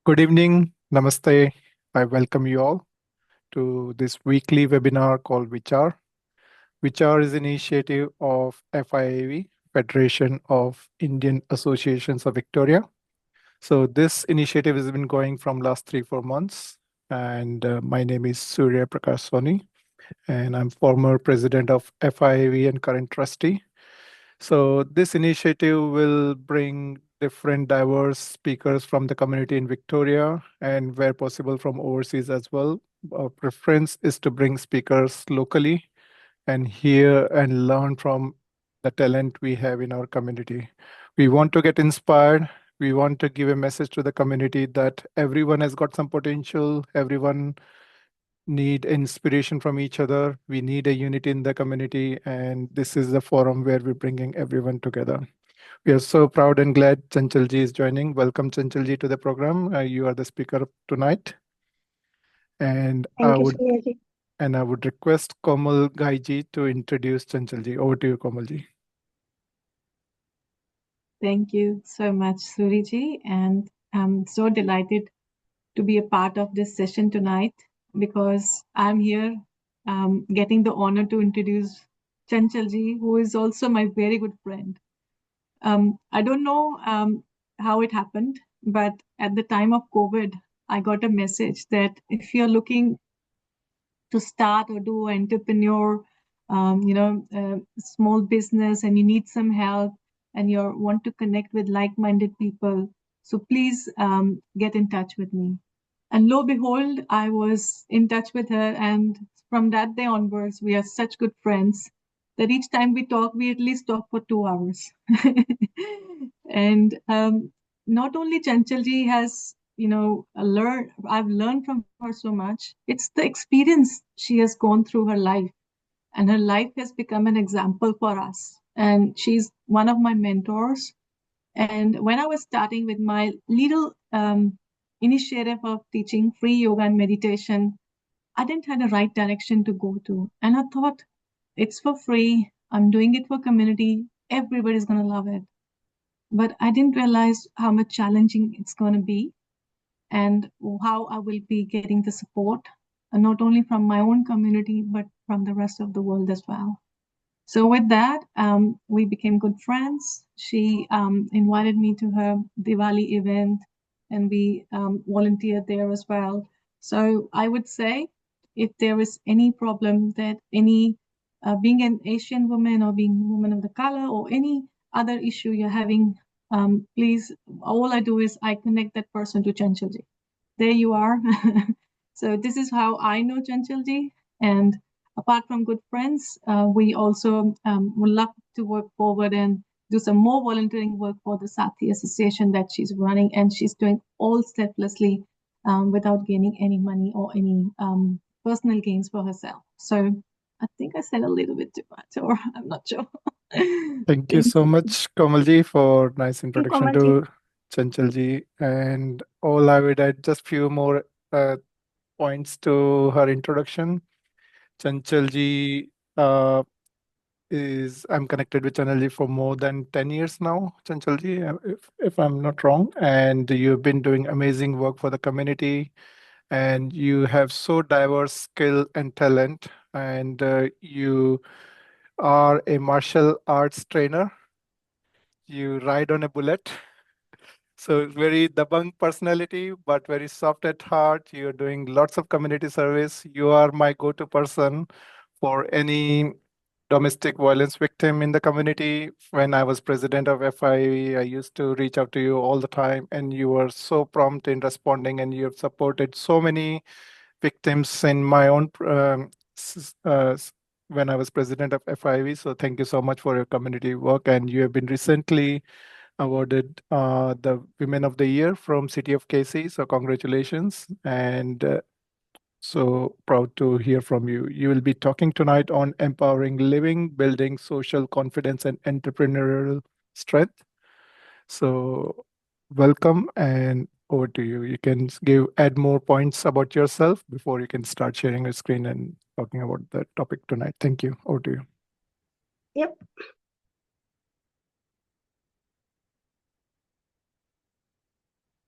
Good evening. Namaste. I welcome you all to this weekly webinar called Vichar. Vichar is an initiative of FIAV, Federation of Indian Associations of Victoria. So this initiative has been going from last 3-4 months. And my name is Surya Prakash Soni, and I'm former president of FIAV and current trustee. So this initiative will bring different diverse speakers from the community in Victoria and where possible from overseas as well. Our preference is to bring speakers locally and hear and learn from the talent we have in our community. We want to get inspired. We want to give a message to the community that everyone has got some potential. Everyone need inspiration from each other. We need a unity in the community, and this is the forum where we're bringing everyone together. We are so proud and glad Chanchalji is joining. Welcome, Chanchalji, to the program. You are the speaker tonight, and Thank you, Suryaji. I would request Komal Gaiji to introduce Chanchalji. Over to you, Komalji. Thank you so much, Suryaji. And I'm so delighted to be a part of this session tonight because I'm here getting the honor to introduce Chanchalji, who is also my very good friend. I don't know how it happened, but at the time of COVID, I got a message that if you're looking to start or do entrepreneur, small business, and you need some help, and you want to connect with like-minded people, so please get in touch with me. And lo behold, I was in touch with her, and from that day onwards, we are such good friends that each time we talk, we at least talk for 2 hours. And not only Chanchalji has I've learned from her so much. It's the experience she has gone through her life, and her life has become an example for us. And she's one of my mentors. And when I was starting with my little initiative of teaching free yoga and meditation, I didn't have the right direction to go to. And I thought, it's for free. I'm doing it for community. Everybody's going to love it. But I didn't realize how much challenging it's going to be, and how I will be getting the support, not only from my own community, but from the rest of the world as well. So with that, we became good friends. She invited me to her Diwali event, and we volunteered there as well. So I would say, if there is any problem that being an Asian woman or being a woman of the color or any other issue you're having, please, all I do is I connect that person to Chanchalji. There you are. So this is how I know Chanchalji. And apart from good friends, we also would love to work forward and do some more volunteering work for the Sati Association that she's running, and she's doing all selflessly without gaining any money or any personal gains for herself. So I think I said a little bit too much, or I'm not sure. Thank you so much, Komalji, for nice Thank you, introduction Komalji. to Chanchalji. And all I would add just few more points to her introduction. Chanchalji I'm connected with Chanchalji for more than 10 years now, Chanchalji, if I'm not wrong. And you've been doing amazing work for the community, and you have so diverse skill and talent, and you are a martial arts trainer. You ride on a bullet. So very dabang personality, but very soft at heart. You're doing lots of community service. You are my go-to person for any domestic violence victim in the community. When I was president of FIV, I used to reach out to you all the time, and you were so prompt in responding, and you have supported so many victims in my own when I was president of FIV. So thank you so much for your community work, and you have been recently awarded the Women of the Year from City of KC. So congratulations, and so proud to hear from you. You will be talking tonight on empowering living, building social confidence and entrepreneurial strength. So welcome, and over to you. You can add more points about yourself before you can start sharing your screen and talking about the topic tonight. Thank you. Over to you. Yep.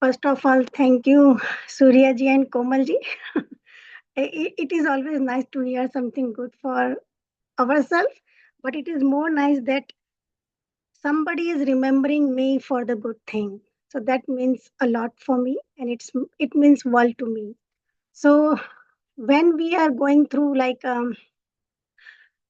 First of all, thank you, Surya ji and Komal ji. It is always nice to hear something good for ourselves, but it is more nice that somebody is remembering me for the good thing. So that means a lot for me, and it means world to me. So when we are going through like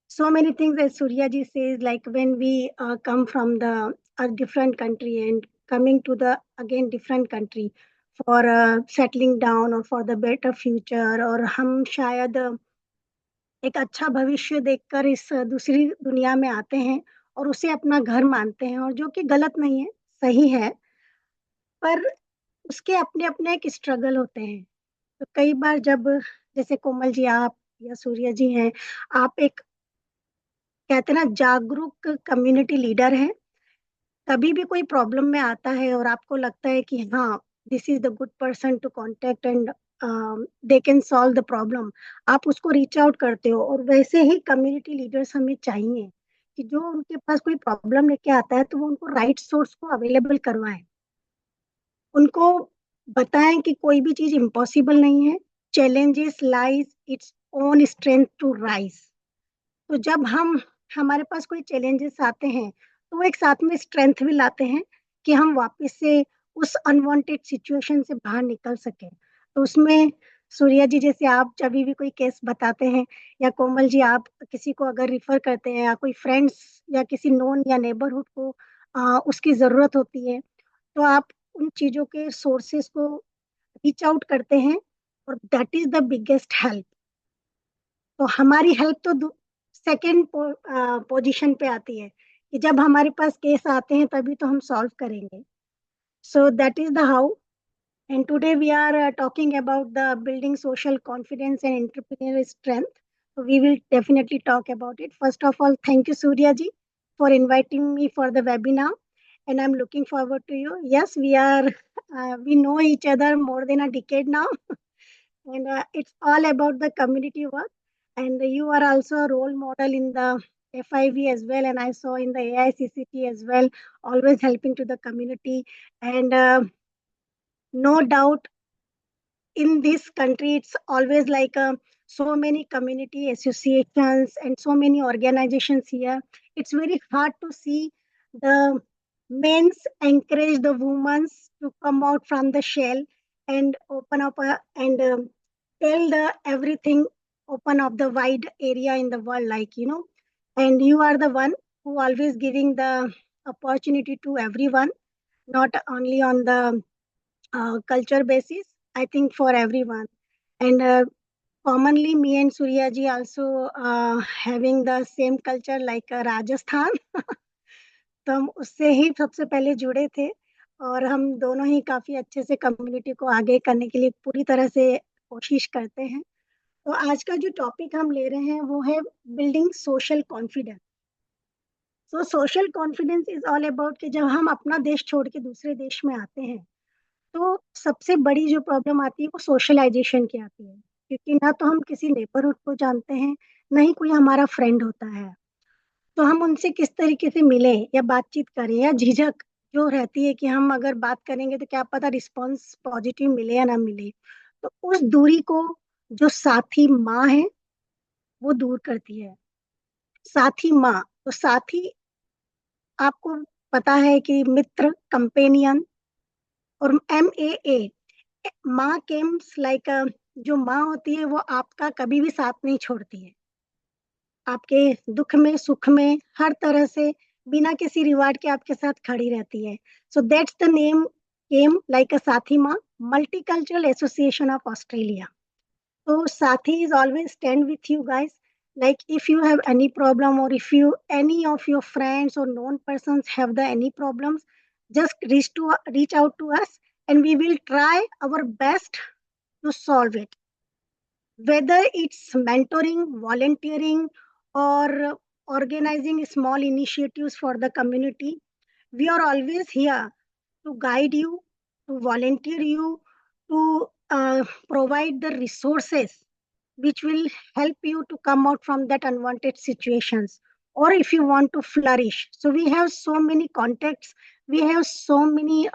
so many things, as Surya ji says, like when we come from the a different country and coming to the again different country for settling down or for the better future, और हम शायद एक अच्छा भविष्य देखकर इस दूसरी दुनिया में आते हैं और उसे अपना घर मानते हैं, और जो कि गलत नहीं है, सही है, पर उसके अपने अपने एक स्ट्रगल होते हैं। तो कई बार जब जैसे कोमल जी आप या सूर्य जी हैं, आप एक कहते हैं ना जागरूक कम्युनिटी लीडर हैं, कभी भी कोई प्रॉब्लम में आता है और आपको लगता है कि हाँ, this is the good person to contact and they can solve the problem, आप उसको रीच आउट करते हो। और वैसे ही कम्युनिटी लीडर्स हमें चाहिए कि जो उनके पास कोई प्रॉब्लम लेके आता है तो वो उनको राइट सोर्स को अवेलेबल करवाएं, उनको बताएं कि कोई भी चीज इम्पॉसिबल नहीं है, challenges lies its own strength to rise। तो जब हम हमारे पास कोई चैलेंजेस आते हैं तो वो एक साथ में स्ट्रेंथ भी लाते हैं कि हम वापस से उस अनवांटेड सिचुएशन से बाहर निकल सकें। तो उसमें सूर्या जी जैसे आप जब भी कोई केस बताते हैं, या कोमल जी आप किसी को अगर रिफर करते हैं, या कोई फ्रेंड्स या किसी नोन या नेबरहुड को उसकी ज़रूरत होती है, तो आप उन चीज़ों के सोर्सेस को रीच आउट करते हैं, और that is the biggest help. तो हमारी हेल्प तो सेकेंड पोजीशन पे आती है कि जब हमारे पास केस आते हैं तभी तो हम सॉल्व करेंगे। So that is the how, and today we are talking about the building social confidence and entrepreneurial strength. So we will definitely talk about it. First of all, thank you Surya ji for inviting me for the webinar, and I'm looking forward to you. Yes, we know each other more than a decade now, and it's all about the community work. And you are also a role model in the FIV as well, and I saw in the AICCT as well, always helping to the community. And no doubt in this country it's always like so many community associations and so many organizations here. It's very hard to see the men's encourage the women's to come out from the shell and open up and tell the everything, open up the wide area in the world, like and you are the one who always giving the opportunity to everyone, not only on the culture basis, I think for everyone. And commonly, me and Surya ji also having the same culture like Rajasthan. तो हम उससे ही सबसे पहले जुड़े थे, और हम दोनों ही काफी अच्छे से कम्युनिटी को आगे करने के लिए पूरी तरह से कोशिश करते हैं। तो आज का जो टॉपिक हम ले रहे हैं वो है building social confidence. So social confidence is all about कि जब हम अपना देश छोड़ के दूसरे देश में आते हैं तो सबसे बड़ी जो प्रॉब्लम आती है वो सोशलाइजेशन की आती है, क्योंकि ना तो हम किसी नेबरहुड को जानते हैं, ना ही कोई हमारा फ्रेंड होता है। तो हम उनसे किस तरीके से मिले या बातचीत करें, या झिझक जो रहती है कि हम अगर बात करेंगे तो क्या पता रिस्पॉन्स पॉजिटिव मिले या ना मिले। तो उस दूरी को जो साथी माँ है वो दूर करती है। साथी माँ, तो साथी आपको पता है कि मित्र, कंपेनियन, और MAA माँ केम्स लाइक जो माँ होती है वो आपका कभी भी साथ नहीं छोड़ती है, आपके दुख में सुख में हर तरह से बिना किसी रिवार्ड के आपके साथ खड़ी रहती है। सो that's the name came like अ साथी माँ, multicultural association of Australia. So Sathi is always stand with you guys. Like if you have any problem, or if you any of your friends or known persons have the any problems, just reach out to us, and we will try our best to solve it. Whether it's mentoring, volunteering, or organizing small initiatives for the community, we are always here to guide you, to volunteer you, to provide the resources which will help you to come out from that unwanted situations, or if you want to flourish. So we have so many contacts, we have so many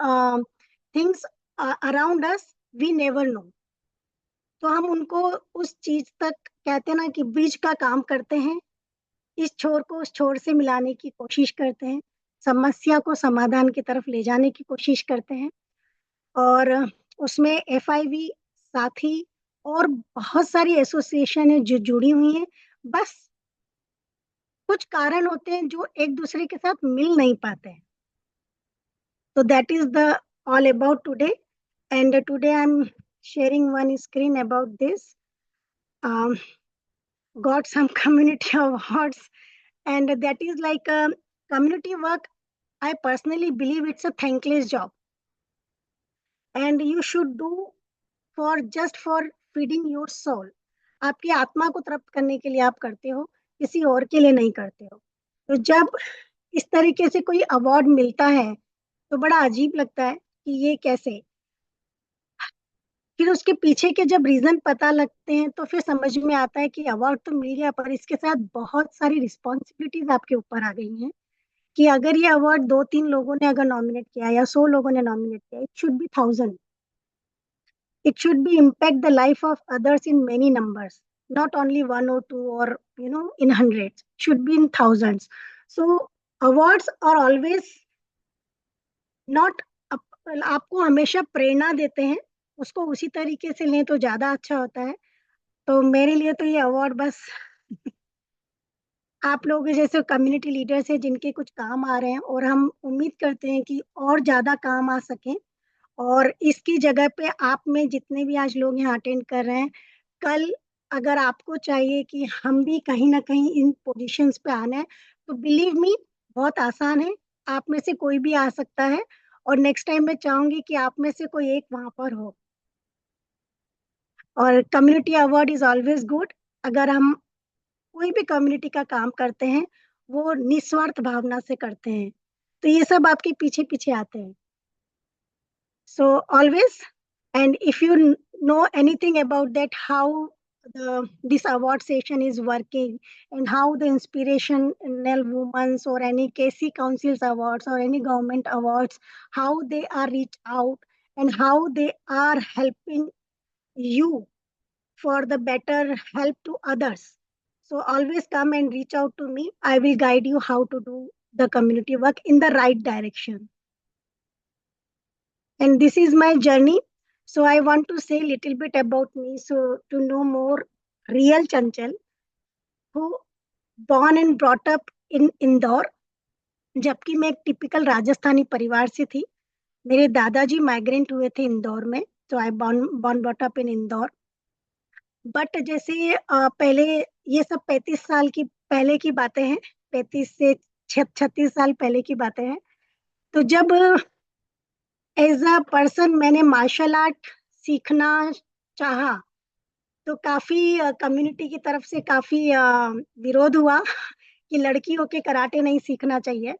things around us we never know. तो हम उनको उस चीज तक, कहते हैं ना कि ब्रिज का काम करते हैं, इस छोर को उस छोर से मिलाने की कोशिश करते हैं, समस्या को समाधान की तरफ ले जाने की कोशिश करते हैं। और उसमें FIV साथी और बहुत सारी एसोसिएशन है जो जुड़ी हुई हैं। बस कुछ कारण होते हैं जो एक दूसरे के साथ मिल नहीं पाते हैं। So that is the all about today. And today I'm sharing one screen about this. Um, got some community awards, and that is like community work. I personally believe it's a thankless job, and you should do for just for feeding your soul. आपकी आत्मा को तृप्त करने के लिए आप करते हो, किसी और के लिए नहीं करते हो। तो जब इस तरीके से कोई अवार्ड मिलता है तो बड़ा अजीब लगता है कि ये कैसे। फिर उसके पीछे के जब रीजन पता लगते हैं तो फिर समझ में आता है कि अवार्ड तो मिल गया, पर इसके साथ बहुत सारी रिस्पॉन्सिबिलिटीज आपके ऊपर आ गई हैं। कि अगर ये अवार्ड 2-3 लोगों ने अगर नॉमिनेट किया या 100 लोगों ने नॉमिनेट किया, it should be 1000, it should be impact the life of others in many numbers, not only 1 or 2 or in hundreds, should be in thousands. So awards are always not आपको हमेशा प्रेरणा देते हैं, उसको उसी तरीके से लें तो ज्यादा अच्छा होता है। तो मेरे लिए तो ये अवार्ड बस आप लोग जैसे कम्युनिटी लीडर्स हैं जिनके कुछ काम आ रहे हैं, और हम उम्मीद करते हैं कि और ज्यादा काम आ सकें। और इसकी जगह पे आप में जितने भी आज लोग यहाँ अटेंड कर रहे हैं, कल अगर आपको चाहिए कि हम भी कहीं ना कहीं इन पोजीशंस पे आना है, तो बिलीव मी बहुत आसान है, आप में से कोई भी आ सकता है। और नेक्स्ट टाइम मैं चाहूंगी कि आप में से कोई एक वहां पर हो। और community award is always good. अगर हम कोई भी कम्युनिटी का काम करते हैं, वो निस्वार्थ भावना से करते हैं, तो ये सब आपके पीछे पीछे आते हैं। So always, and if you know anything about that, how this award session is working, and how the inspirational women's or any KC councils awards or any government awards, how they are reached out and how they are helping you for the better help to others. So always come and reach out to me. I will guide you how to do the community work in the right direction. And this is my journey. So I want to say a little bit about me. So to know more real Chanchal, who born and brought up in Indore, जबकि मैं एक typical Rajasthani परिवार से थी। मेरे दादाजी migrant हुए थे इंदौर में, तो I born brought up in Indore. But जैसे पहले, ये सब 35 साल की पहले की बातें हैं, 35 से 36 साल पहले की बातें हैं। तो जब एज अ पर्सन मैंने मार्शल आर्ट सीखना चाहा, तो काफी कम्युनिटी की तरफ से काफी विरोध हुआ कि लड़की होके कराटे नहीं सीखना चाहिए।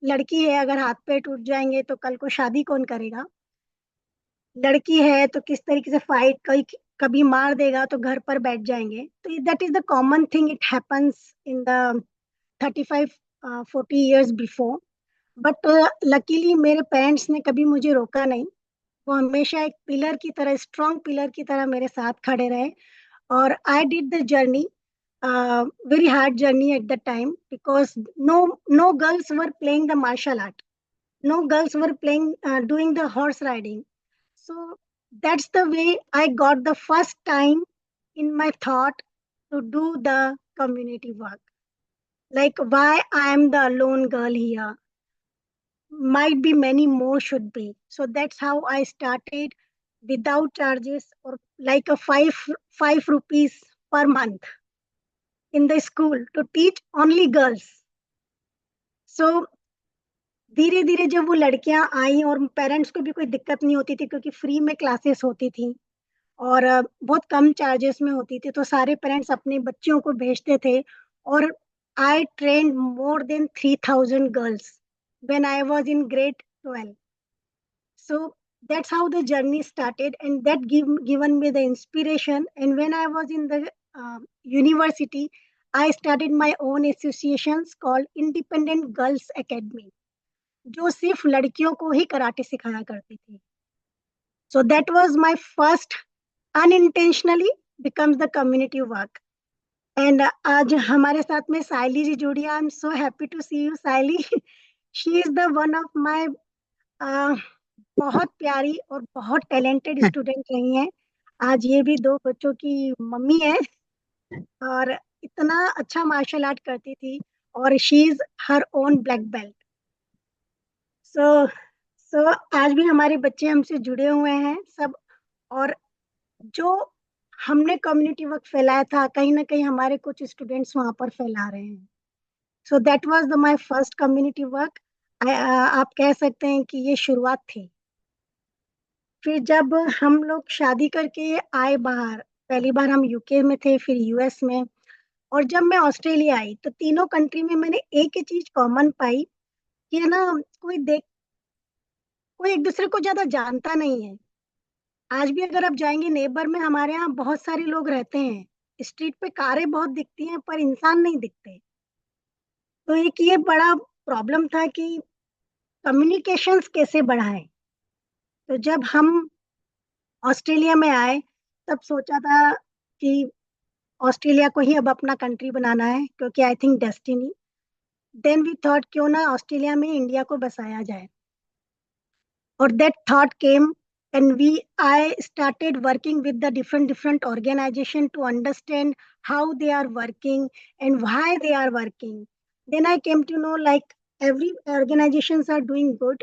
लड़की है, अगर हाथ पैर टूट जाएंगे तो कल को शादी कौन करेगा? लड़की है तो किस तरीके से फाइट, कोई कभी मार देगा तो घर पर बैठ जाएंगे। तो that is the common thing, it happens in the 35-40 years before. But luckily मेरे पेरेंट्स ने कभी मुझे रोका नहीं। वो हमेशा एक पिलर की तरह, स्ट्रॉन्ग पिलर की तरह मेरे साथ खड़े रहे। और I did the journey, very hard journey at the time, because no girls were playing the martial art, no girls were playing doing the horse riding. So that's the way I got the first time in my thought to do the community work, like why I am the lone girl here, might be many more should be. So that's how I started, without charges, or like a 5 rupees per month in the school to teach only girls. So धीरे धीरे जब वो लड़कियां आई, और parents को भी कोई दिक्कत नहीं होती थी क्योंकि फ्री में क्लासेस होती थी और बहुत कम चार्जेस में होती थी, तो सारे पेरेंट्स अपने बच्चों को भेजते थे। और I train more than 3000 girls when I was in grade 12. So that's how the journey started, and that given me the inspiration. And when I was in the university, I started my own associations called Independent Girls Academy, जो सिर्फ लड़कियों को ही karate सिखाया करती थी। So that was my first unintentionally becomes the community work. And आज हमारे साथ में साइली जी जुड़ी है. I am so happy to see you Saili. She is the one of my बहुत प्यारी और बहुत टैलेंटेड स्टूडेंट रही हैं. आज ये भी 2 बच्चों की मम्मी है और इतना अच्छा मार्शल आर्ट करती थी और she is her own black belt. So आज भी हमारे बच्चे हमसे जुड़े हुए हैं सब. और जो हमने कम्युनिटी वर्क फैलाया था, कहीं ना कहीं हमारे कुछ स्टूडेंट्स वहां पर फैला रहे हैं. So that was the my first community work. आप कह सकते हैं कि ये शुरुआत थी. फिर जब हम लोग शादी करके आए बाहर, पहली बार हम यूके में थे, फिर यूएस में, और जब मैं ऑस्ट्रेलिया आई तो तीनों कंट्री में मैंने एक ही चीज कॉमन पाई कि है ना, कोई एक दूसरे को ज्यादा जानता नहीं है. आज भी अगर आप जाएंगे नेबर में, हमारे यहाँ बहुत सारे लोग रहते हैं. स्ट्रीट पे कारें बहुत दिखती हैं पर इंसान नहीं दिखते. तो एक ये बड़ा प्रॉब्लम था कि कम्युनिकेशंस कैसे बढ़ाएं. तो जब हम ऑस्ट्रेलिया में आए तब सोचा था कि ऑस्ट्रेलिया को ही अब अपना कंट्री बनाना है, क्योंकि I think destiny. Then we thought क्यों ना ऑस्ट्रेलिया में इंडिया को बसाया जाए. और that thought came, and I started working with the different organization to understand how they are working and why they are working. Then I came to know like every organizations are doing good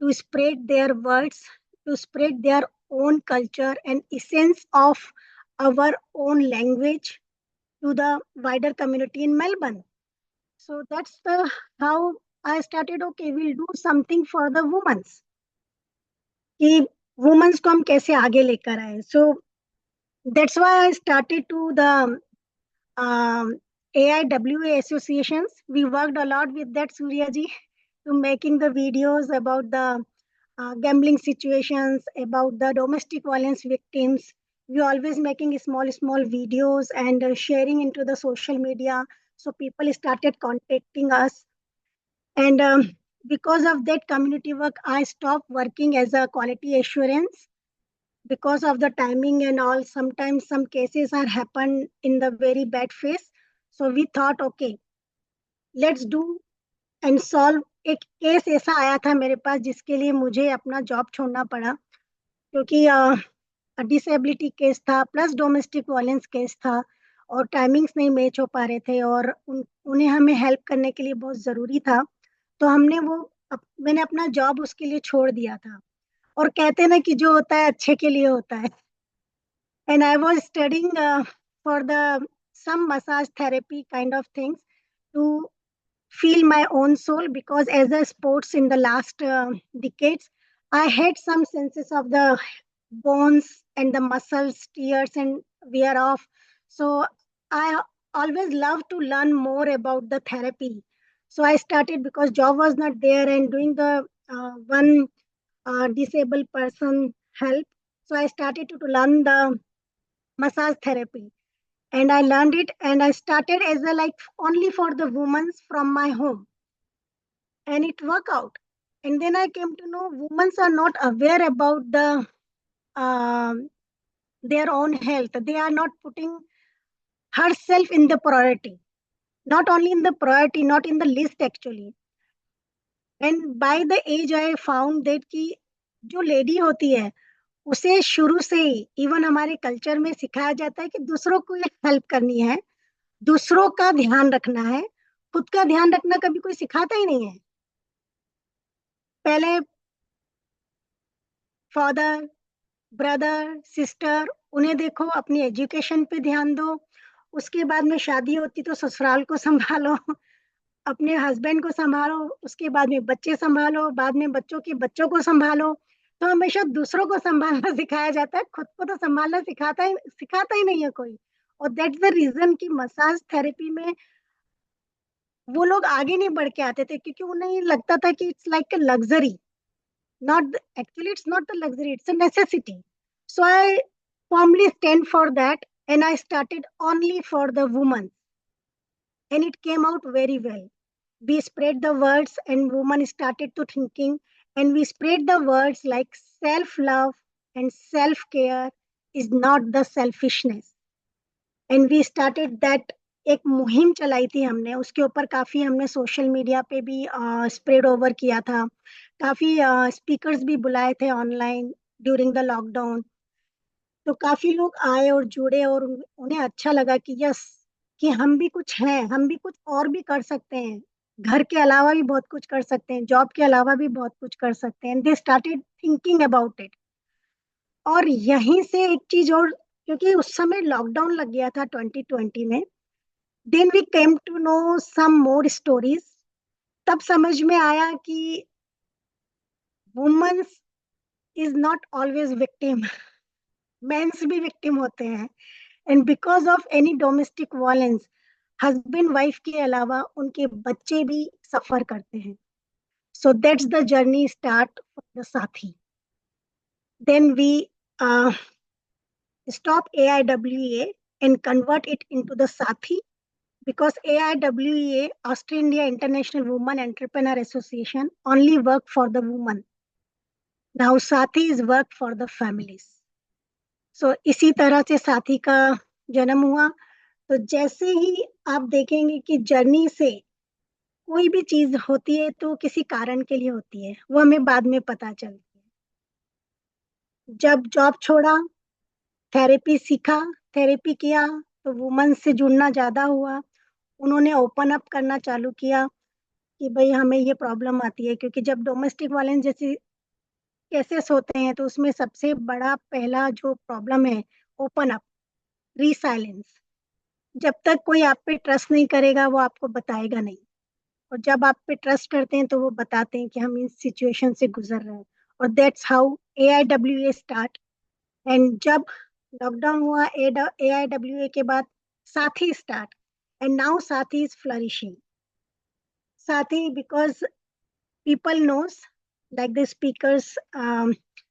to spread their words, to spread their own culture and essence of our own language to the wider community in Melbourne. So that's the how I started. Okay, we'll do something for the women, कि womens को हम कैसे आगे लेकर आए. So that's why I started to the AIWA associations. We worked a lot with that, Surya ji, to making the videos about the gambling situations, about the domestic violence victims. We always making small videos and sharing into the social media. So people started contacting us. And because of that community work, I stopped working as a quality assurance because of the timing and all. Sometimes some cases are happen in the very bad phase. So we thought, okay, let's do and solve. एक case ऐसा आया था मेरे पास जिसके लिए मुझे अपना job छोड़ना पड़ा, क्योंकि डिसेबिलिटी केस था प्लस डोमेस्टिक वायलेंस केस था और टाइमिंग्स नहीं मैच हो पा रहे थे और उन्हें हमें हेल्प करने के लिए बहुत ज़रूरी था. तो मैंने अपना जॉब उसके लिए छोड़ दिया था. और कहते हैं ना कि जो होता है अच्छे के लिए होता है. And I was studying for some massage therapy kind of things to feel my own soul, because as a sports in the last decades, I had some senses of the bones and the muscles tears and wear off. So I always love to learn more about the therapy. So I started because job was not there and doing the one disabled person help. So I started to learn the massage therapy, and I learned it, and I started as a like only for the women from my home, and it worked out. And then I came to know women are not aware about um their own health. They are not putting herself in the priority, not only in the priority, not in the list actually. And by the age I found that कि जो lady होती है उसे शुरू से ही even हमारे culture में सिखाया जाता है कि दूसरों को हेल्प करनी है, दूसरों का ध्यान रखना है. खुद का ध्यान रखना कभी कोई सिखाता ही नहीं है. पहले फादर, ब्रदर, सिस्टर, उन्हें देखो, अपनी एजुकेशन पे ध्यान दो. उसके बाद में शादी होती तो ससुराल को संभालो, अपने हस्बैंड को संभालो, उसके बाद में बच्चे संभालो, बाद में बच्चों के बच्चों को संभालो. तो हमेशा दूसरों को संभालना सिखाया जाता है, खुद को तो संभालना सिखाता ही नहीं है कोई. और दैट्स द रीजन कि मसाज थेरेपी में वो लोग आगे नहीं बढ़ के आते थे, क्योंकि उन्हें लगता था कि it's like a luxury. Not actually, it's not a luxury, it's a necessity. So I firmly stand for that, and I started only for the women, and it came out very well. We spread the words, and women started to thinking, and we spread the words like self love and self-care is not the selfishness. And we started that, एक मुहिम चलाई थी हमने, उसके ऊपर काफी हमने social media पे भी स्प्रेड ओवर किया था, काफी स्पीकर्स भी बुलाए थे ऑनलाइन ड्यूरिंग द लॉकडाउन। तो काफी लोग आए और जुड़े और उन्हें अच्छा लगा कि यस, कि हम भी कुछ हैं, हम भी कुछ और भी कर सकते हैं, घर के अलावा भी बहुत कुछ कर सकते हैं, जॉब के अलावा भी बहुत कुछ कर सकते हैं। They started thinking about it. और यहीं से एक चीज और, क्योंकि उस समय लॉकडाउन लग गया था 2020 में, then we came to know some more stories. तब समझ में आया कि womens is not always victim, mens भी विक्टिम होते हैं। And because of any domestic violence, husband wife के अलावा उनके बच्चे भी सफर करते हैं। So that's the journey start for the Saathi. Then we stop AIWA and convert it into the Sathi, because AIWA, Australia International Women Entrepreneur Association, only work for the women. Now Sathi is work for the families. So इसी तरह से साथी का जन्म हुआ। तो जैसे ही आप देखेंगे कि जर्नी से कोई भी चीज होती है तो किसी कारण के लिए होती है, वो हमें बाद में पता चलती है। जब जॉब छोड़ा, थेरेपी सीखा, थेरेपी किया, तो वुमेन से जुड़ना ज्यादा हुआ। उन्होंने ओपन अप करना चालू किया कि भाई हमें ये प्रॉब्लम आती है, क्योंकि जब डोमेस्टिक वायलेंस जैसे केसेस होते हैं तो उसमें सबसे बड़ा पहला जो प्रॉब्लम है, ओपन अप, रीसाइलेंस। जब तक कोई आप पे ट्रस्ट नहीं करेगा वो आपको बताएगा नहीं, और जब आप पे ट्रस्ट करते हैं तो वो बताते हैं कि हम इस सिचुएशन से गुजर रहे हैं। और that's how AIWA start. And जब लॉकडाउन हुआ, AIWA के बाद साथी स्टार्ट, एंड नाउ साथी इज फ्लरिशिंग। साथी because people knows, like the speakers,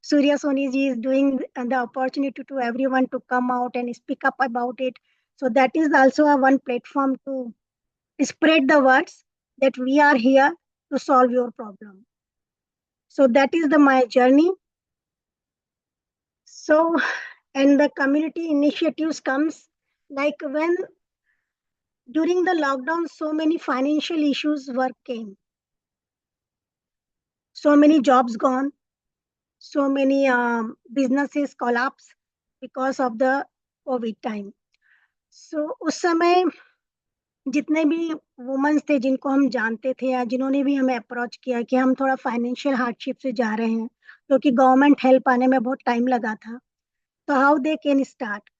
Surya Soni ji is doing the opportunity to everyone to come out and speak up about it. So that is also a one platform to spread the words that we are here to solve your problem. So that is my journey. So, and the community initiatives comes, like when during the lockdown, so many financial issues came, so many jobs gone, so many businesses collapse because of the COVID time. So उस समय जितने भी women's थे जिनको हम जानते थे या जिन्होंने भी हमें अप्रोच किया कि हम थोड़ा फाइनेंशियल हार्डशिप से जा रहे हैं, क्योंकि गवर्नमेंट हेल्प आने में बहुत टाइम लगा था, तो हाउ दे कैन स्टार्ट।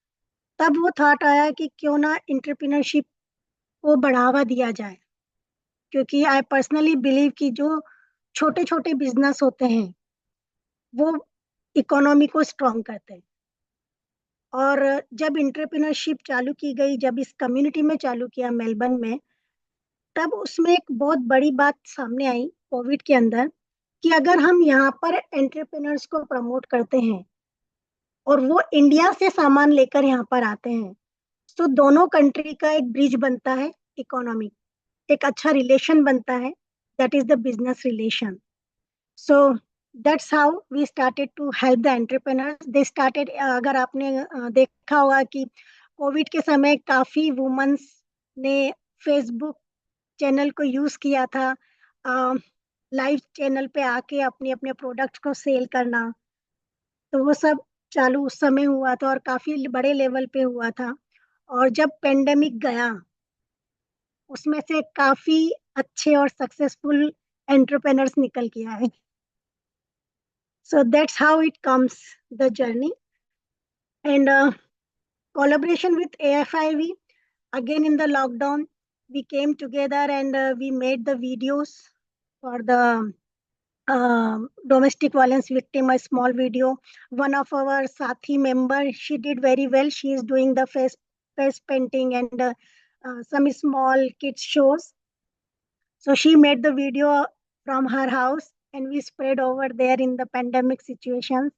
तब वो थॉट आया कि क्यों ना एंटरप्रेन्योरशिप को बढ़ावा दिया जाए, क्योंकि आई पर्सनली बिलीव कि जो छोटे छोटे बिजनेस होते हैं वो इकोनॉमी को स्ट्रॉन्ग करते हैं। और जब एंटरप्रेन्योरशिप चालू की गई, जब इस कम्युनिटी में चालू किया मेलबर्न में, तब उसमें एक बहुत बड़ी बात सामने आई कोविड के अंदर, कि अगर हम यहाँ पर एंटरप्रेन्योर्स को प्रमोट करते हैं और वो इंडिया से सामान लेकर यहाँ पर आते हैं, तो दोनों कंट्री का एक ब्रिज बनता है, इकोनॉमिक एक अच्छा रिलेशन बनता है, that is the business relation. So that's how we started to help the entrepreneurs. They started, अगर आपने देखा होगा कि कोविड के समय काफी वुमेन्स ने फेसबुक चैनल को यूज किया था, लाइव चैनल पे आके अपने अपने प्रोडक्ट्स को सेल करना, तो वो सब चालू उस समय हुआ था और काफी बड़े लेवल पे हुआ था। और जब पेंडेमिक गया, उसमें से काफी अच्छे और सक्सेसफुल एंटरप्रेनर्स निकल के आए। So that's how it comes the journey. And collaboration with AFIV, again in the lockdown, we came together and we made the videos for the domestic violence victim, a small video. One of our Sathi member, she did very well. She is doing the face painting and some small kids shows. So she made the video from her house and we spread over there in the pandemic situations.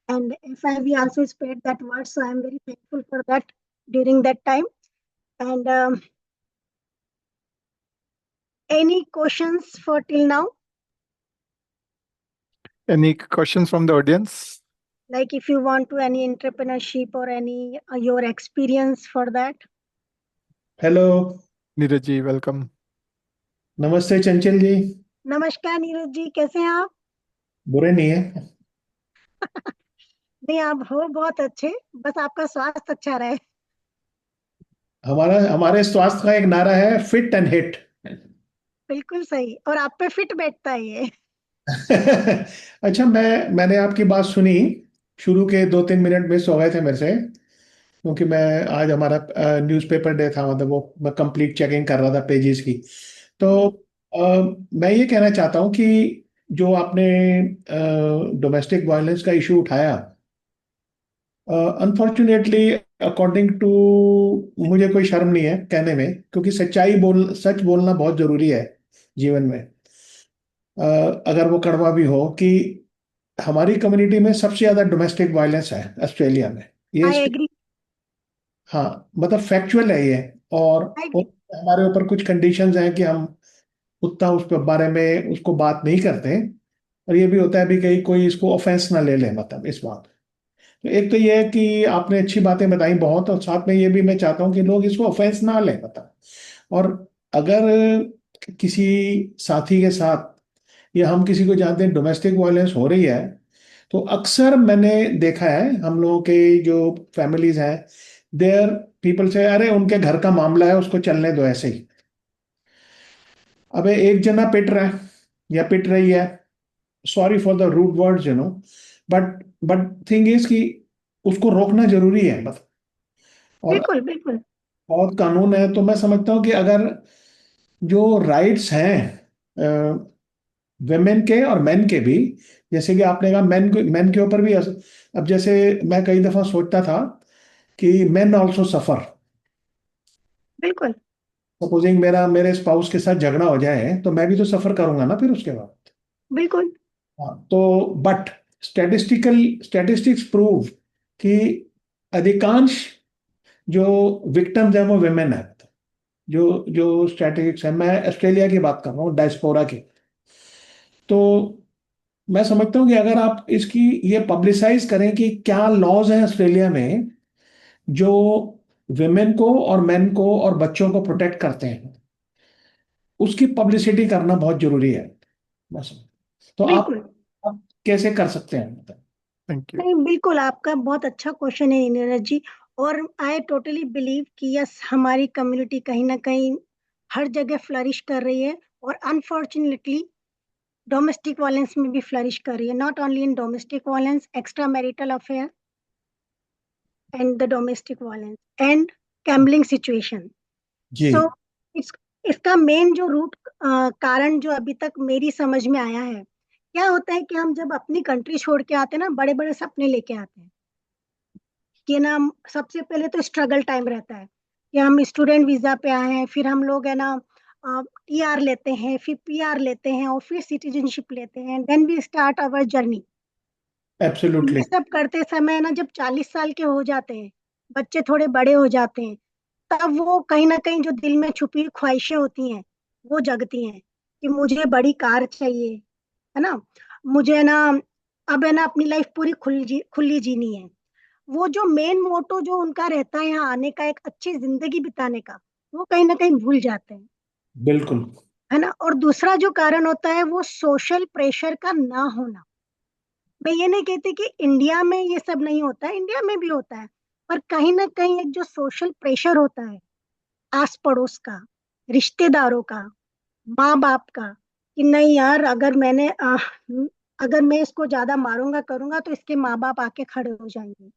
And FIV also spread that word. So I'm very thankful for that during that time. And any questions for till now? Any questions from the audience? Like if you want to any entrepreneurship or any your experience for that. Hello. Neeraj ji welcome. नमस्ते चंचल जी। नमस्कार नीरज जी, कैसे हैं आप? बुरे नहीं है। नहीं, आप हो बहुत अच्छे, बस आपका स्वास्थ्य अच्छा रहे। हमारे स्वास्थ्य का एक नारा है, फिट एंड हिट। बिल्कुल सही, और आप पे फिट बैठता है ये। अच्छा, मैंने आपकी बात सुनी। शुरू के 2-3 मिनट मिस हो गए थे मेरे से, क्योंकि मैं आज हमारा न्यूज़पेपर डे था, मतलब वो मैं कंप्लीट चेकिंग कर रहा था पेजेस की। तो अ, मैं ये कहना चाहता हूँ कि जो आपने डोमेस्टिक वायलेंस का इशू उठाया, अनफॉर्चुनेटली अकॉर्डिंग टू, मुझे कोई शर्म नहीं है कहने में, क्योंकि सच बोलना बहुत जरूरी है जीवन में। अगर वो कड़वा भी हो, कि हमारी कम्युनिटी में सबसे ज्यादा डोमेस्टिक वायलेंस है ऑस्ट्रेलिया में। ये आई एग्री। हाँ, मतलब फैक्चुअल है ये। और आई और हमारे ऊपर कुछ कंडीशंस हैं कि हम उतना उस पर बारे में उसको बात नहीं करते। और ये भी होता है भी कहीं कोई इसको ऑफेंस ना ले ले, मतलब इस बात। तो एक तो ये है कि आपने अच्छी बातें बताई बहुत, और साथ में ये भी मैं चाहता हूँ कि लोग इसको ऑफेंस ना लें, मतलब। और अगर किसी साथी के साथ, या हम किसी को जानते हैं डोमेस्टिक वायलेंस हो रही है, तो अक्सर मैंने देखा है हम लोगों के जो फैमिलीज हैं, देयर पीपल से, अरे उनके घर का मामला है, उसको चलने दो ऐसे ही। अबे एक जना पिट रहा है या पिट रही है, sorry for the rude words, but but thing is कि उसको रोकना जरूरी है, मतलब। और बिल्कुल बिल्कुल। बहुत कानून है, तो मैं समझता हूँ कि अगर जो राइट्स हैं वेमेन के और मेन के भी, जैसे कि आपने कहा मेन के ऊपर भी अब जैसे मैं कई दफा सोचता था कि मेन ऑल्सो सफर। बिल्कुल सपोजिंग मेरे स्पाउस के साथ झगड़ा हो जाए, तो मैं भी तो सफर करूंगा ना फिर उसके बाद। बिल्कुल। हाँ, तो बट स्टैटिस्टिक्स प्रूव कि अधिकांश जो विक्टिम्स हैं वो वेमेन है। जो जो स्टैटिस्टिक्स है, मैं ऑस्ट्रेलिया की बात कर रहा हूँ, डायस्पोरा की। तो मैं समझता हूँ कि अगर आप इसकी ये पब्लिसाइज करें कि क्या लॉज हैं ऑस्ट्रेलिया में जो विमेन को और मेन को और बच्चों को प्रोटेक्ट करते हैं, उसकी पब्लिसिटी करना बहुत जरूरी है, बस। तो बिल्कुल। आप कैसे कर सकते हैं, मतलब। Thank you. नहीं, बिल्कुल आपका बहुत अच्छा क्वेश्चन है नीरज जी। और आई टोटली बिलीव कि यस, हमारी कम्युनिटी कहीं ना कहीं हर जगह फ्लरिश कर रही है, और अनफॉर्चुनेटली डोमेस्टिक वायलेंस में भी फ्लरिश कर रही है। Not only in domestic violence, extra marital affair and the domestic violence and gambling situation. जी। सो इस इसका मेन जो रूट कारण जो अभी तक मेरी समझ में आया है, क्या होता है कि हम जब अपनी कंट्री छोड़ के आते हैं ना, बड़े बड़े सपने लेके आते हैं कि ना, सबसे पहले तो स्ट्रगल टाइम रहता है कि हम स्टूडेंट वीजा पे आए हैं, फिर हम लोग है ना टीआर लेते हैं, फिर पीआर लेते हैं, और फिर सिटीजनशिप लेते हैं, then we start our journey. ये एब्सोल्युटली। सब करते समय ना, जब 40 साल के हो जाते हैं, बच्चे थोड़े बड़े हो जाते हैं, तब वो कहीं ना कहीं जो दिल में छुपी हुई ख्वाहिशें होती हैं, वो जगती हैं कि मुझे बड़ी कार चाहिए, है ना, मुझे ना अब है ना अपनी लाइफ पूरी खुली जीनी है। वो जो मेन मोटो जो उनका रहता है यहाँ आने का, एक अच्छी जिंदगी बिताने का, वो कहीं ना कहीं भूल जाते हैं, बिल्कुल। है ना। और दूसरा जो कारण होता है वो सोशल प्रेशर का ना होना। मैं ये नहीं कहती कि इंडिया में ये सब नहीं होता है, इंडिया में भी होता है, पर कहीं ना कहीं एक जो सोशल प्रेशर होता है, आस पड़ोस का, रिश्तेदारों का, माँ बाप का, कि नहीं यार, अगर मैं इसको ज्यादा मारूंगा करूंगा तो इसके माँ बाप आके खड़े हो जाएंगे,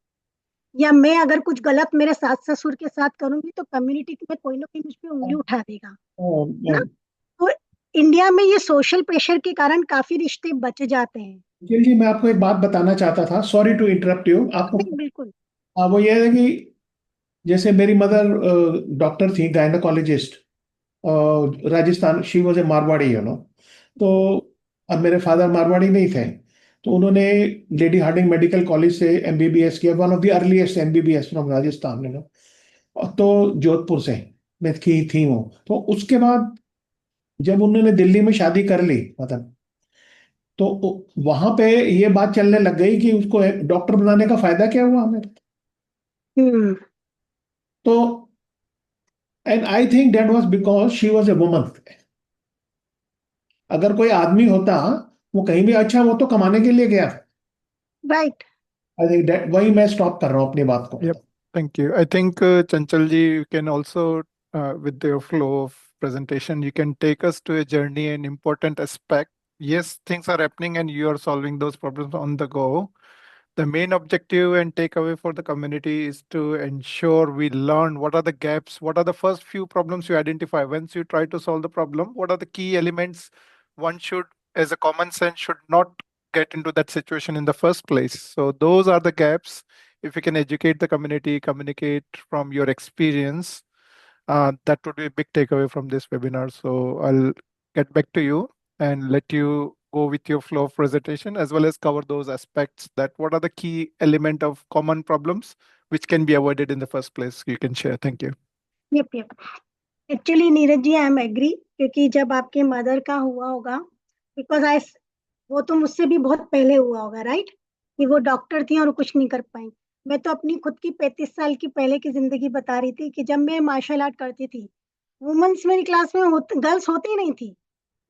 या मैं अगर कुछ गलत मेरे सास ससुर के साथ करूंगी तो कम्युनिटी में कोई ना कोई मुझ पे उंगली उठा देगा, है ना। तो इंडिया में ये सोशल प्रेशर के कारण काफी रिश्ते बच जाते हैं। निखिल जी, मैं आपको एक बात बताना चाहता था, सॉरी टू इंटरप्ट यू आपको। नहीं, बिल्कुल। वो ये है कि जैसे मेरी मदर डॉक्टर थी, gynaecologist, Rajasthan, she was a Marwari, तो अब मेरे फादर मारवाड़ी नहीं थे, तो उन्होंने लेडी हार्डिंग मेडिकल कॉलेज से एमबीबीएस किया, one of the earliest MBBS from Rajasthan, तो जोधपुर से में थी वो। तो उसके बाद जब उन्होंने दिल्ली में शादी कर ली, मतलब, तो वहां पे ये बात चलने लग गई कि उसको डॉक्टर बनाने का फायदा क्या हुआ हमें। हम्म। तो and I think that was because she was a woman. अगर कोई आदमी होता, वो कहीं भी, अच्छा वो तो कमाने के लिए गया। राइट। आई थिंक दैट, वही मैं स्टॉप कर रहा हूँ अपनी बात को। Yep. Thank you. I think Chanchalji, you can also, with your flow of presentation, you can take us to a journey, an important aspect. Yes, things are happening and you are solving those problems on the go. The main objective and takeaway for the community is to ensure we learn what are the gaps, what are the first few problems you identify. Once you try to solve the problem, what are the key elements one should, as a common sense, should not get into that situation in the first place. So those are the gaps. If you can educate the community, communicate from your experience, that would be a big takeaway from this webinar. So I'll get back to you and let you go with your flow of presentation as well as cover those aspects, that what are the key element of common problems which can be avoided in the first place. You can share. Thank you. Yup yup. Actually Neeraj ji, I am agree, क्योंकि जब आपके mother का हुआ होगा, because I, वो तो मुझसे भी बहुत पहले हुआ होगा, राइट, कि वो डॉक्टर थी और कुछ नहीं कर पाई। मैं तो अपनी खुद की 35 साल की पहले की जिंदगी बता रही थी कि जब मैं मार्शल आर्ट करती थी, वुमेन्स मेरी क्लास में गर्ल्स होती ही नहीं थी,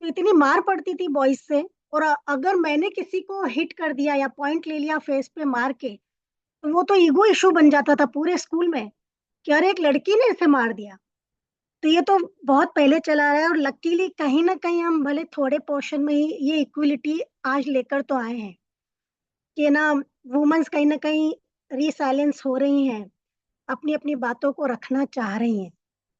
तो इतनी मार पड़ती थी बॉयज से। और अगर मैंने किसी को हिट कर दिया या पॉइंट ले लिया फेस पे मार के, तो वो तो ईगो इशू बन जाता था पूरे स्कूल में कि अरे एक लड़की ने इसे मार दिया। तो ये तो बहुत पहले चला रहा है, और लकीली कहीं ना कहीं हम भले थोड़े पोर्शन में ही ये इक्वलिटी आज लेकर तो आए हैं कि ना, वुमेन्स कहीं ना कहीं रीसाइलेंस हो रही हैं, अपनी अपनी बातों को रखना चाह रही हैं।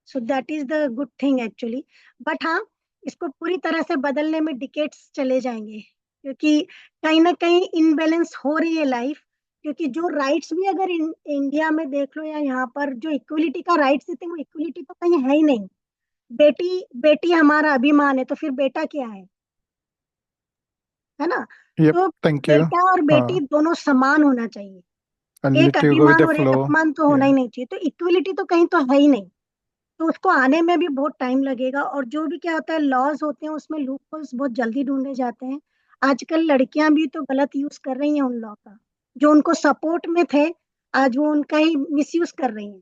So that is the good thing actually. But हाँ, इसको पूरी तरह से बदलने में डिकेट्स चले जाएंगे, क्योंकि कहीं ना कहीं इनबैलेंस हो रही है लाइफ। क्योंकि जो राइट्स भी अगर इंडिया में देख लो या यहाँ पर जो इक्वलिटी का राइट्स देते हैं, वो इक्वलिटी तो कहीं है ही नहीं। बेटी बेटी हमारा अभिमान है, तो फिर बेटा क्या है ना। Yep. तो Thank you. बेटा और बेटी दोनों समान होना चाहिए, I'll एक let you go with अभिमान the और एक flow. अपमान तो होना Yeah. ही नहीं चाहिए। तो इक्वलिटी तो कहीं तो है ही नहीं, तो उसको आने में भी बहुत टाइम लगेगा। और जो भी क्या होता है, लॉज होते हैं उसमें लूप होल्स बहुत जल्दी ढूंढे जाते हैं। आजकल लड़कियां भी तो गलत यूज कर रही हैं उन लॉ का, जो उनको सपोर्ट में थे, आज वो उनका ही मिसयूज कर रही हैं।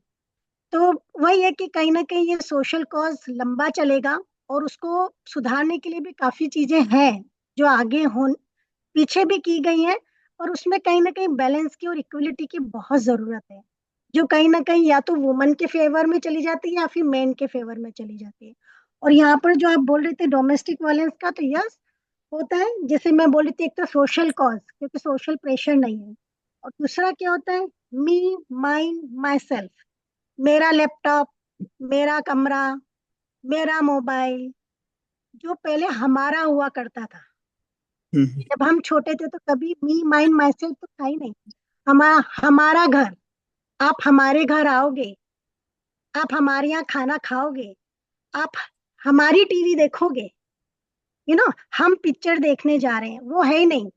तो वही है कि कहीं ना कहीं ये सोशल कॉज लंबा चलेगा, और उसको सुधारने के लिए भी काफी चीजें हैं जो आगे हो, पीछे भी की गई हैं। और उसमें कहीं ना कहीं बैलेंस की और इक्वलिटी की बहुत जरूरत है, जो कहीं ना कहीं या तो वुमन के फेवर में चली जाती है या फिर मेन के फेवर में चली जाती है। और यहाँ पर जो आप बोल रहे थे डोमेस्टिक वायलेंस का, तो यस होता है। जैसे मैं बोल रही थी, एक तो सोशल कॉज, क्योंकि सोशल प्रेशर नहीं है, और दूसरा क्या होता है, मी माइंड माई सेल्फ, मेरा लैपटॉप, मेरा कमरा, मेरा मोबाइल, जो पहले हमारा हुआ करता था। जब हम छोटे थे तो कभी मी माइंड माई सेल्फ तो था ही नहीं। हमारा घर, आप हमारे घर आओगे, आप हमारे यहाँ खाना खाओगे, आप हमारी टीवी देखोगे, हम पिक्चर देखने जा रहे हैं, वो है ही नहीं।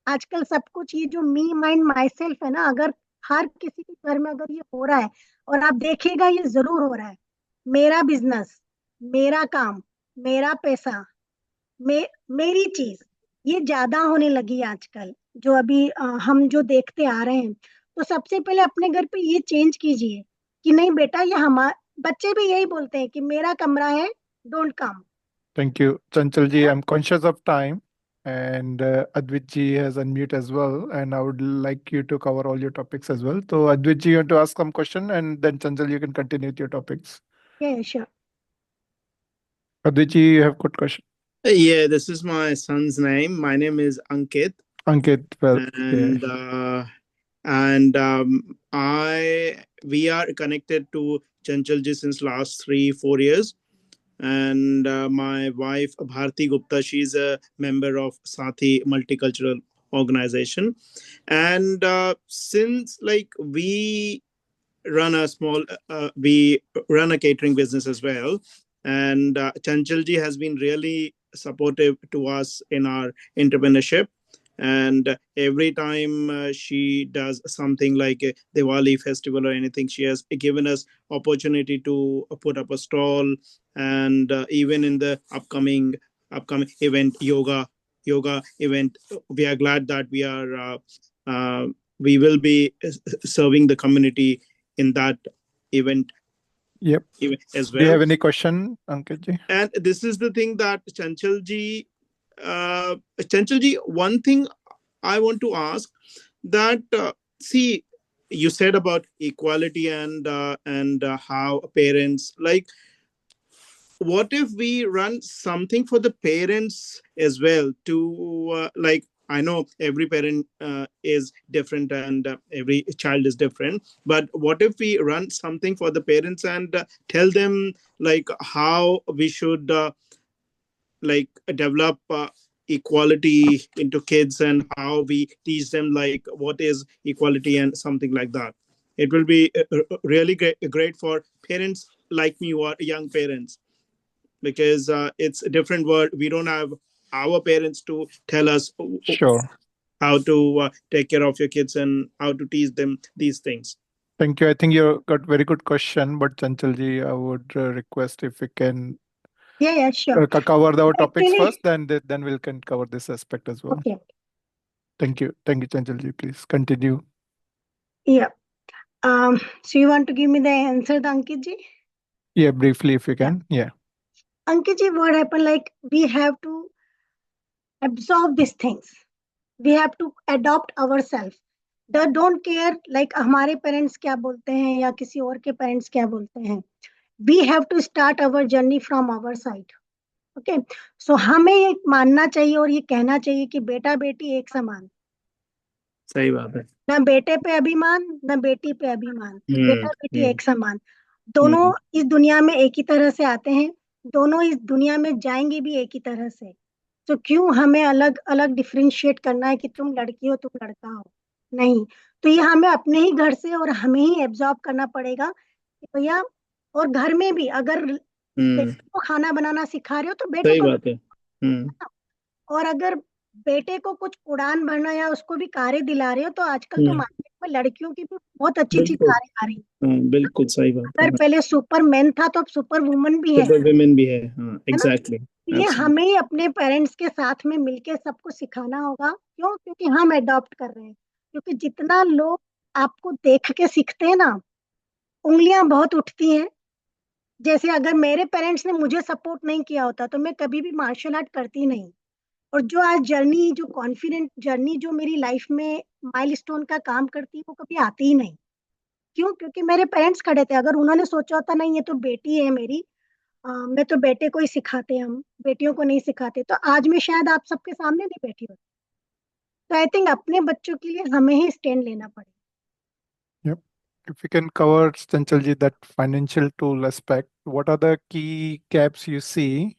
आजकल सब कुछ ये जो मी माइंड माई सेल्फ है ना, अगर हर किसी के घर में अगर ये हो रहा है, और आप देखिएगा ये जरूर हो रहा है, मेरा बिजनेस, मेरा काम, मेरा पैसा, मेरी चीज, ये ज्यादा होने लगी है आजकल। जो अभी हम जो देखते आ रहे हैं, तो सबसे पहले अपने घर पे ये चेंज कीजिए कि नहीं बेटा, ये हमारा, बच्चे भी यही बोलते हैं कि मेरा कमरा है, don't come. Thank you, Chanchalji. I'm conscious of time, and Advitji has unmute as well, and I would like you to cover all your topics as well. So, Advitji, you want to ask some question, and then Chanchal, you can continue with your topics. Sure. Advitji, you have good question. Yeah, this is my son's name. My name is Ankit, Ankit, well, and we are connected to Chanchalji since last 3-4 years. And my wife Bharti Gupta, she's a member of Sathi Multicultural Organization, and since like we run a catering business as well, and Chanchalji has been really supportive to us in our entrepreneurship. And every time she does something like a Diwali festival or anything, she has given us opportunity to put up a stall. And even in the upcoming event, yoga yoga event. We are glad that we will be serving the community in that event Yep. as Do you have well. any question, Ankit ji? And this is the thing that Chanchalji, one thing I want to ask, that see, you said about equality and how parents, like, what if we run something for the parents as well, to like, I know every parent is different, and every child is different, but what if we run something for the parents and tell them like how we should like develop equality into kids, and how we teach them like what is equality and something like that. It will be really great for parents like me who are young parents, because it's a different world. We don't have our parents to tell us Sure. how to take care of your kids and how to teach them these things. Thank you. I think you got very good question, but Chanchalji, I would request if we can Yeah, sure. cover our topics Actually, first, then we can cover this aspect as well. okay. Thank you, Chanchalji. Please continue. Yeah. So you want to give me the answer, Ankit ji? Yeah, briefly if you can. Yeah. Ankit ji, what happened? Like, we have to absorb these things. We have to adopt ourselves. They don't care like हमारे parents क्या बोलते हैं या किसी और के parents क्या बोलते हैं. We have to start our journey from our side. Okay. So हमें ये मानना चाहिए और ये कहना चाहिए कि बेटा बेटी एक समान. सही बात है. ना बेटे पे अभिमान ना बेटी पे अभिमान. बेटा बेटी एक समान. दोनों इस दुनिया में एक ही तरह से आते हैं. दोनों इस दुनिया में जाएंगे भी एक ही तरह से. तो क्यों हमें अलग अलग डिफरेंशिएट करना है कि तुम लड़की हो तुम लड़का हो. नहीं. तो ये हमें अपने ही घर से और हमें ही एब्जॉर्ब करना पड़ेगा कि भैया. और घर में भी अगर बेटे को खाना बनाना सिखा रहे हो तो बेटे सही को. बात है. और अगर बेटे को कुछ उड़ान भरना या उसको भी कारें दिला रहे हो तो आजकल तो मार्केट में लड़कियों की भी बहुत अच्छी अच्छी बिल्कुल. कारें आ रही हैं. बिल्कुल सही बात है. अगर पहले सुपरमैन था तो अब सुपर वुमन भी है. सुपर विमेन भी है. एग्जैक्टली. ये हमें ही अपने पेरेंट्स के साथ में मिलके सबको सिखाना होगा. क्यों? क्योंकि हम अडॉप्ट कर रहे हैं. क्योंकि जितना लोग आपको देख के सीखते हैं ना, उंगलियां बहुत उठती हैं. जैसे अगर मेरे पेरेंट्स ने मुझे सपोर्ट नहीं किया होता तो मैं कभी भी मार्शल आर्ट करती नहीं. और जो आज जर्नी, जो कॉन्फिडेंट जर्नी जो मेरी लाइफ में माइलस्टोन का काम करती है वो कभी आती ही नहीं. क्यों? क्योंकि मेरे पेरेंट्स खड़े थे. अगर उन्होंने सोचा होता नहीं ये तो बेटी है मेरी, मैं तो बेटे को ही सिखाते, हम बेटियों को नहीं सिखाते, तो आज मैं शायद आप सबके सामने नहीं बैठी होती. तो आई थिंक अपने बच्चों के लिए हमें ही स्टैंड लेना पड़ेगा. Yep. If we can cover, Chanchalji, that financial tool aspect, what are the key gaps you see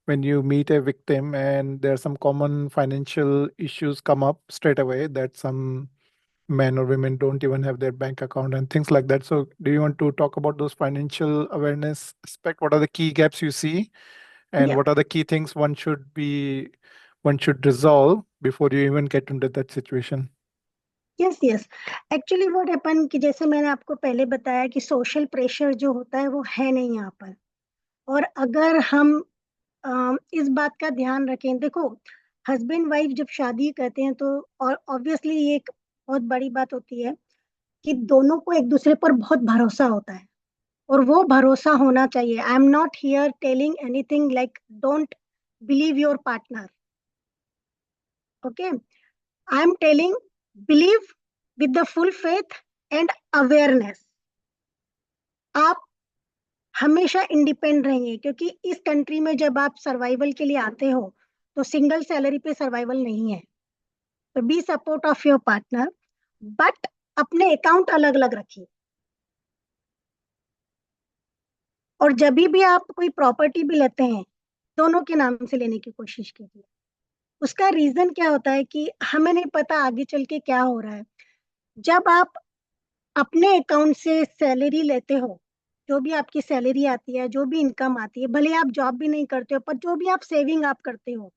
when you meet a victim and there are some common financial issues come up straight away that some men or women don't even have their bank account and things like that. So do you want to talk about those financial awareness aspect? What are the key gaps you see and Yeah. what are the key things one should resolve before you even get into that situation? Yes yes. Actually what happen कि जैसे मैंने आपको पहले बताया कि social pressure जो होता है वो है नहीं यहाँ पर. और अगर हम इस बात का ध्यान रखें, देखो हस्बैंड वाइफ जब शादी करते हैं तो और ऑब्वियसली ये एक बहुत बड़ी बात होती है कि दोनों को एक दूसरे पर बहुत भरोसा होता है. और वो भरोसा होना चाहिए. I am not here telling anything like don't believe your partner. Okay. I am telling believe with the full faith and awareness. आप हमेशा इंडिपेंडेंट रहेंगे क्योंकि इस कंट्री में जब आप सर्वाइवल के लिए आते हो तो सिंगल सैलरी पे सर्वाइवल नहीं है. तो be support of your partner, but अपने अकाउंट अलग अलग रखिए. और जब भी आप कोई प्रॉपर्टी भी लेते हैं दोनों के नाम से लेने की कोशिश कीजिए. उसका रीजन क्या होता है कि हमें नहीं पता आगे चल के क्या हो रहा है. जब आप अपने अकाउंट से सैलरी लेते हो, जो भी आपकी सैलरी आती है, जो भी इनकम आती है, भले आप जॉब भी नहीं करते हो, पर जो भी आप सेविंग आप करते हो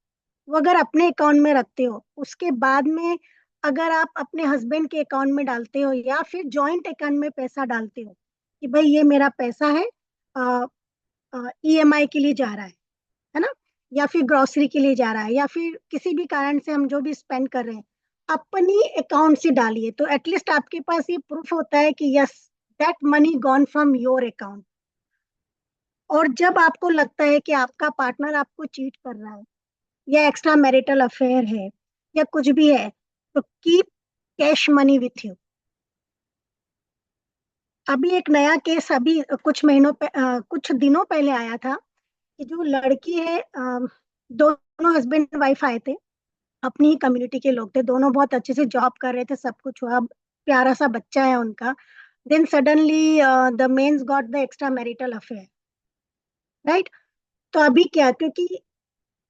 वो अगर अपने अकाउंट में रखते हो, उसके बाद में अगर आप अपने हस्बैंड के अकाउंट में डालते हो या फिर जॉइंट अकाउंट में पैसा डालते हो कि भाई ये मेरा पैसा है, EMI के लिए जा रहा है ना, या फिर ग्रोसरी के लिए जा रहा है, या फिर किसी भी कारण से हम जो भी स्पेंड कर रहे हैं अपनी अकाउंट से डालिए, तो एटलीस्ट आपके पास ये प्रूफ होता है कि yes that money gone from your account. और जब आपको लगता है कि आपका पार्टनर आपको चीट कर रहा है या एक्स्ट्रा मैरिटल अफेयर है या कुछ भी है, तो keep cash money with you. अभी एक नया केस अभी कुछ दिनों पहले आया था कि जो लड़की है, दोनों हस्बैंड वाइफ आए थे, अपनी ही कम्युनिटी के लोग थे, दोनों बहुत अच्छे से जॉब कर रहे थे, सब कुछ हुआ, प्यारा सा बच्चा है उनका। Then suddenly the mens got the extra marital affair, right. तो अभी क्या, क्योंकि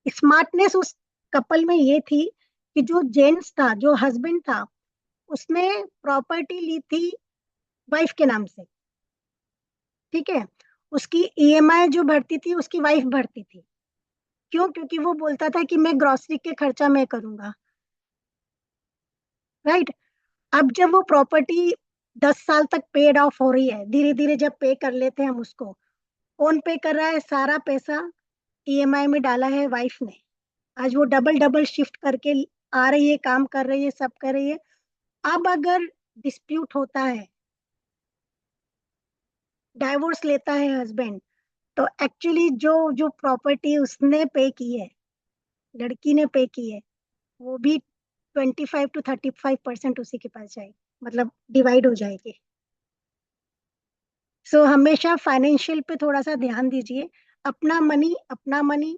स्मार्टनेस उस कपल में ये थी कि जो जेंट्स था, जो हस्बैंड था, उसने प्रॉपर्टी ली थी वाइफ के नाम से, ठीक है। उसकी ईएमआई जो भरती थी उसकी वाइफ भरती थी। क्यों? क्योंकि वो बोलता था कि मैं ग्रोसरी के खर्चा मैं करूंगा, राइट। अब जब वो प्रॉपर्टी 10 साल तक पेड ऑफ हो रही है, धीरे धीरे जब पे कर लेते हैं हम उसको, कौन पे कर रहा है? सारा पैसा ईएमआई में डाला है वाइफ ने। आज वो डबल डबल शिफ्ट करके आ रही है, काम कर रही है, सब कर रही है। अब अगर डिस्प्यूट होता है, डाइवोर्स लेता है हस्बैंड, तो एक्चुअली जो जो प्रॉपर्टी उसने पे की है, लड़की ने पे की है, वो भी 25 to 35% उसी के पास जाएगी, मतलब डिवाइड हो जाएगी। सो हमेशा फाइनेंशियल पे थोड़ा सा ध्यान दीजिए, अपना मनी,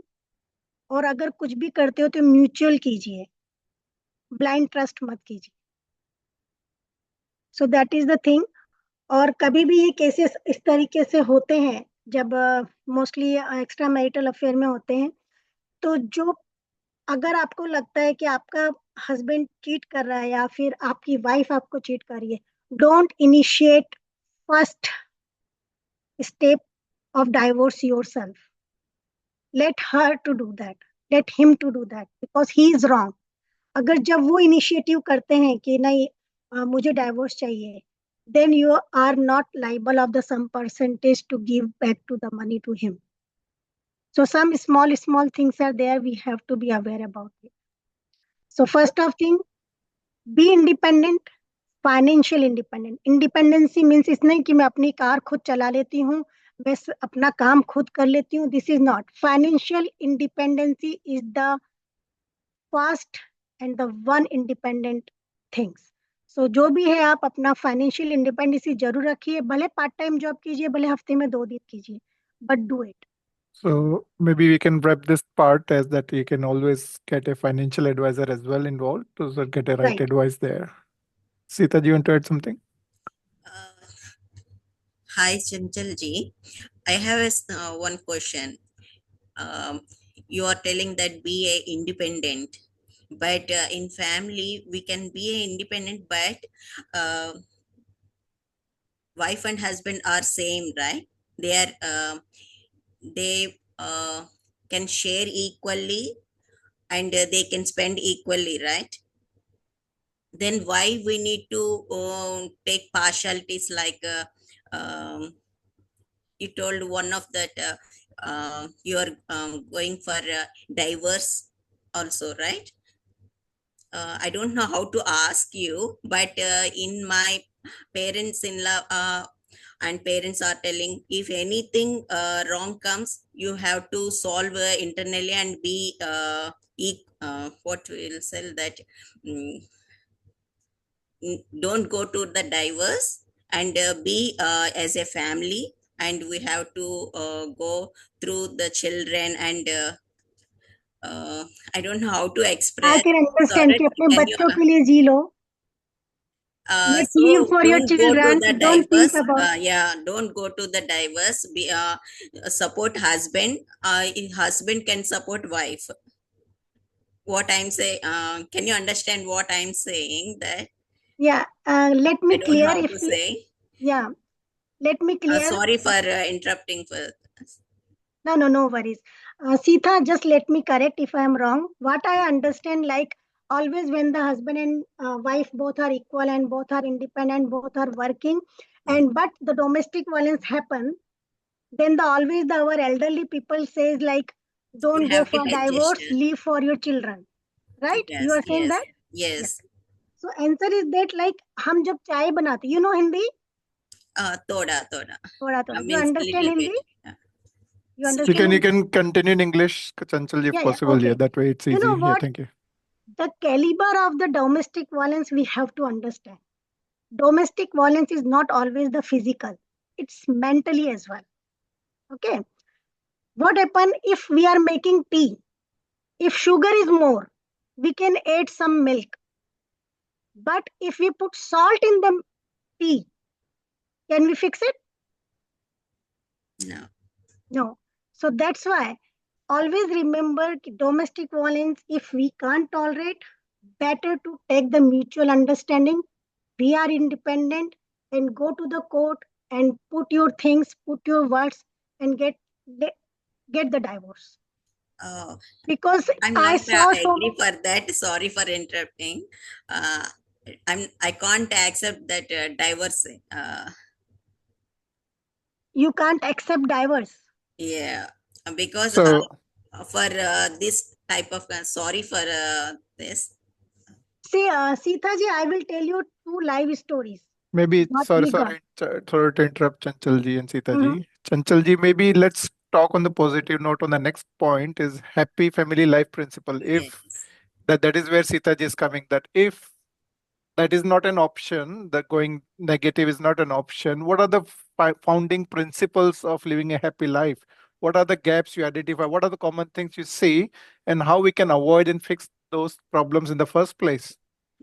और अगर कुछ भी करते हो तो म्यूचुअल कीजिए, ब्लाइंड ट्रस्ट मत कीजिए। So that is the thing. और कभी भी ये केसेस इस तरीके से होते हैं, जब मोस्टली एक्स्ट्रा मैरिटल अफेयर में होते हैं, तो जो अगर आपको लगता है कि आपका हस्बैंड चीट कर रहा है या फिर आपकी वाइफ आपको चीट कर रही है, don't initiate first step of divorce yourself. Let her to do that, let him to do that, because he is wrong. अगर जब वो इनिशिएटिव करते हैं कि नहीं मुझे डाइवोर्स चाहिए, then you are not liable of the some percentage to give back to the money to him. So some small things are there, we have to be aware about it. So first of thing, be independent, financial independent. Independency means इस नहीं कि मैं अपनी car खुद चला लेती हूँ, मैं अपना काम खुद कर लेती हूँ. This is not. Financial independency is the first and the one independent things. So जो भी है आप अपना फाइनेंशियल इंडिपेंडेंसी जरूर रखिए, भले पार्ट टाइम जॉब कीजिए, भले हफ्ते में 2 दिन कीजिए, but do it. So maybe we can wrap this part as that you can always get a financial advisor as well involved to get a right Right. advice there. Sita, do you want to add something? Hi, Chanchal ji. I have one question. You are telling that be a independent, but in family we can be a independent, but wife and husband are same, right? They can share equally and they can spend equally, right? Then why we need to take partialities like you told one of that you are going for divorce also, right? I don't know how to ask you, but in my parents-in-law and parents are telling, if anything wrong comes, you have to solve internally and be what will say that don't go to the divorce and be as a family, and we have to go through the children and I don't know how to I express. can understand Sorry, कि अपने can you बच्चों के लिए जी लो. Just live so for your don't go to children. the Don't think divorce. about. Yeah, don't go to the divorce. Be support husband. Husband can support wife. What I'm saying, can you understand what I'm saying? That Yeah. Let I me don't clear know how if to say. yeah. Let me clear. Sorry for interrupting. For No worries. Sita, just let me correct if I am wrong. What I understand, like always when the husband and wife both are equal and both are independent, both are working, and but the domestic violence happen, then our elderly people says like, Don't go have to for divorce, adjust. leave for your children. Right? You Yes, are saying yes, that? yes. So answer is that like हम जब चाय बनाते, you know Hindi? Thoda. थोड़ा थोड़ा. You Means a understand little Hindi? bit. You So understand You Hindi? can continue in English, Chanchal, if Yeah, possible. Yeah, okay. that way it's You easy. know Yeah, what? thank you. The caliber of the domestic violence we have to understand. Domestic violence is not always the physical. It's mentally as well. Okay. What happen if we are making tea? If sugar is more, we can add some milk. But if we put salt in the tea, can we fix it? no. No. So that's why always remember domestic violence, if we can't tolerate, better to take the mutual understanding. We are independent and go to the court and put your things, put your words and get the divorce. Oh, Because I'm I not saw agree for that. Sorry for interrupting. Uh, I can't accept that divorce. You can't accept divorce. Yeah, because So for this type of sorry for this. See, Sita ji, I will tell you 2 live stories. maybe, What sorry, we got. sorry to interrupt Chanchal ji and Sita Mhm. ji. Chanchal ji, maybe let's talk on the positive note on the next point is happy family life principle. Yes. If that is where Sita ji is coming, that if that is not an option, that going negative is not an option, what are the founding principles of living a happy life? What are the gaps you identify? What are the common things you see, and how we can avoid and fix those problems in the first place?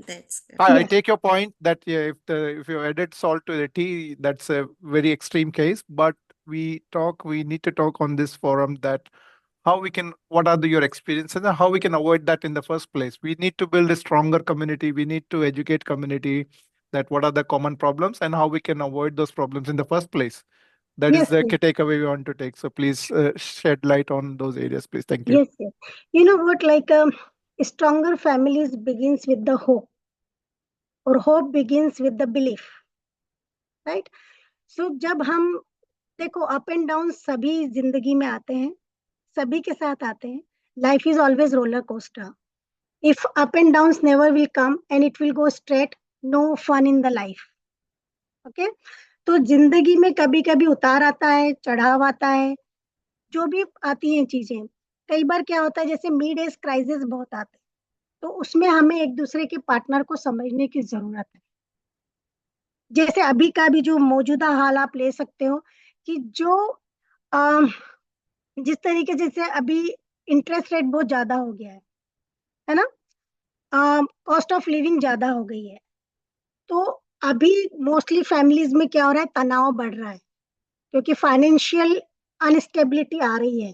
That's good. I Yes. take your point that yeah, if you added salt to the tea, that's a very extreme case. But we need to talk on this forum that how we can, what are your experiences and how we can avoid that in the first place. We need to build a stronger community. We need to educate community that what are the common problems and how we can avoid those problems in the first place. That is Yes, the yes. takeaway we want to take. So please shed light on those areas, please. Thank you. Yes, yes. You know what? Like stronger families begins with the hope, or hope begins with the belief, right? So जब हम देखो up and down सभी जिंदगी में आते हैं, सभी के साथ आते हैं. Life is always roller coaster. If up and downs never will come and it will go straight, no fun in the life. Okay? तो जिंदगी में कभी कभी उतार आता है, चढ़ाव आता है, जो भी आती हैं चीजें. कई बार क्या होता है, जैसे मिड एज क्राइसिस बहुत आते हैं, तो उसमें हमें एक दूसरे के पार्टनर को समझने की जरूरत है. जैसे अभी का भी जो मौजूदा हाल आप ले सकते हो कि जो अम, जिस तरीके से अभी इंटरेस्ट रेट बहुत ज्यादा हो गया है ना, कॉस्ट ऑफ लिविंग ज्यादा हो गई है, तो अभी मोस्टली फैमिलीज में क्या हो रहा है, तनाव बढ़ रहा है क्योंकि फाइनेंशियल अनस्टेबिलिटी आ रही है.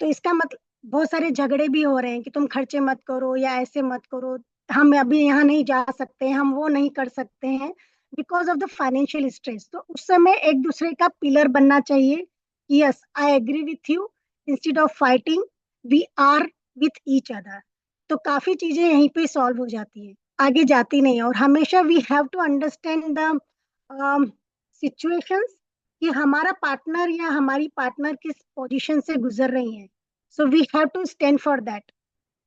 तो इसका मतलब बहुत सारे झगड़े भी हो रहे हैं कि तुम खर्चे मत करो या ऐसे मत करो, हम अभी यहाँ नहीं जा सकते, हम वो नहीं कर सकते हैं, because of the financial stress. तो उस समय एक दूसरे का पिलर बनना चाहिए. Yes, I agree with you. Instead of fighting, we are with each other. तो काफी चीजें यहीं पे सॉल्व हो जाती है, आगे जाती नहीं है. और हमेशा we have to understand the situations कि हमारा पार्टनर या हमारी पार्टनर किस पोजीशन से गुजर रही है. So we have to stand for that.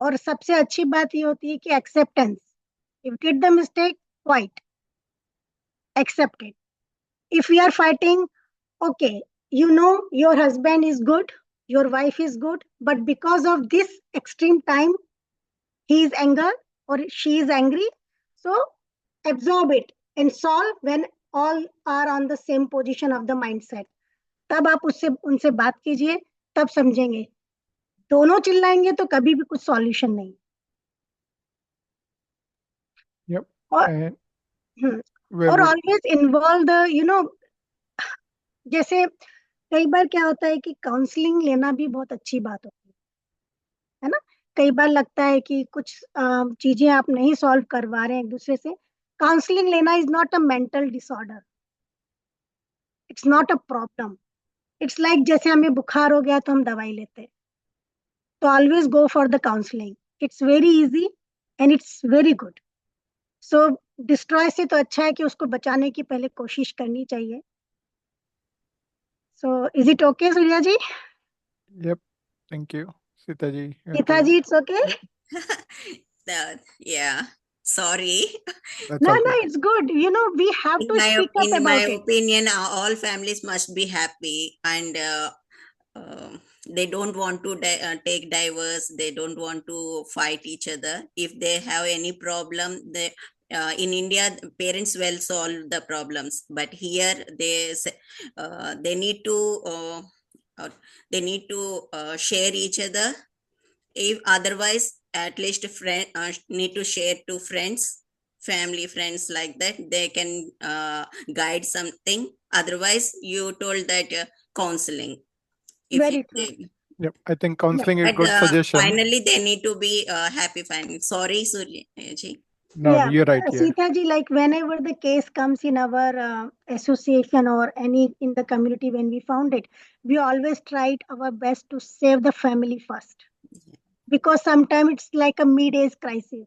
और सबसे अच्छी बात ये होती है कि acceptance. If get the mistake, quite accept it. If we are fighting, okay, you know your husband is good, your wife is good, but because of this extreme time, he is anger or she is angry. So absorb it and solve when all are on the same position of the mindset. तब आप उससे उनसे बात कीजिए, तब समझेंगे. दोनों चिल्लाएंगे तो कभी भी कुछ सॉल्यूशन नहीं. Yep. और And हम्म, और ऑलवेज इन्वॉल्व द जैसे कई बार क्या होता है कि काउंसलिंग लेना भी बहुत अच्छी बात होती है ना. कई बार लगता है कि कुछ चीजें आप नहीं सॉल्व करवा रहे हैं एक दूसरे से. काउंसलिंग लेना is not a mental disorder, it's not a problem. It's like जैसे हमें बुखार हो गया तो हम दवाई लेते हैं. तो always go for the counselling. It's very easy and it's very good. So destroy से तो अच्छा है कि उसको बचाने की पहले कोशिश करनी चाहिए. So is it okay Surya ji? yep, thank you. Sita ji. Sitaji, it's okay. Yeah, sorry. That's No, all no, good. it's good. You know, we have to speak up In my about it. opinion, all families must be happy, and they don't want to take divorce. They don't want to fight each other. If they have any problem, they in India, parents will solve the problems. But here, they need to uh, share each other. If otherwise, at least friend need to share to friends, family, friends, like that. They can guide something. Otherwise, you told that counseling. If you Very true. Yep. I think Yeah. counseling is but good suggestion. finally they need to be happy. Fine. Sorry, Surya ji. No, Yeah, you're right. Yeah. Sitaji, like whenever the case comes in our association or any in the community when we found it, we always tried our best to save the family first. Because sometimes it's like a mid-age crisis.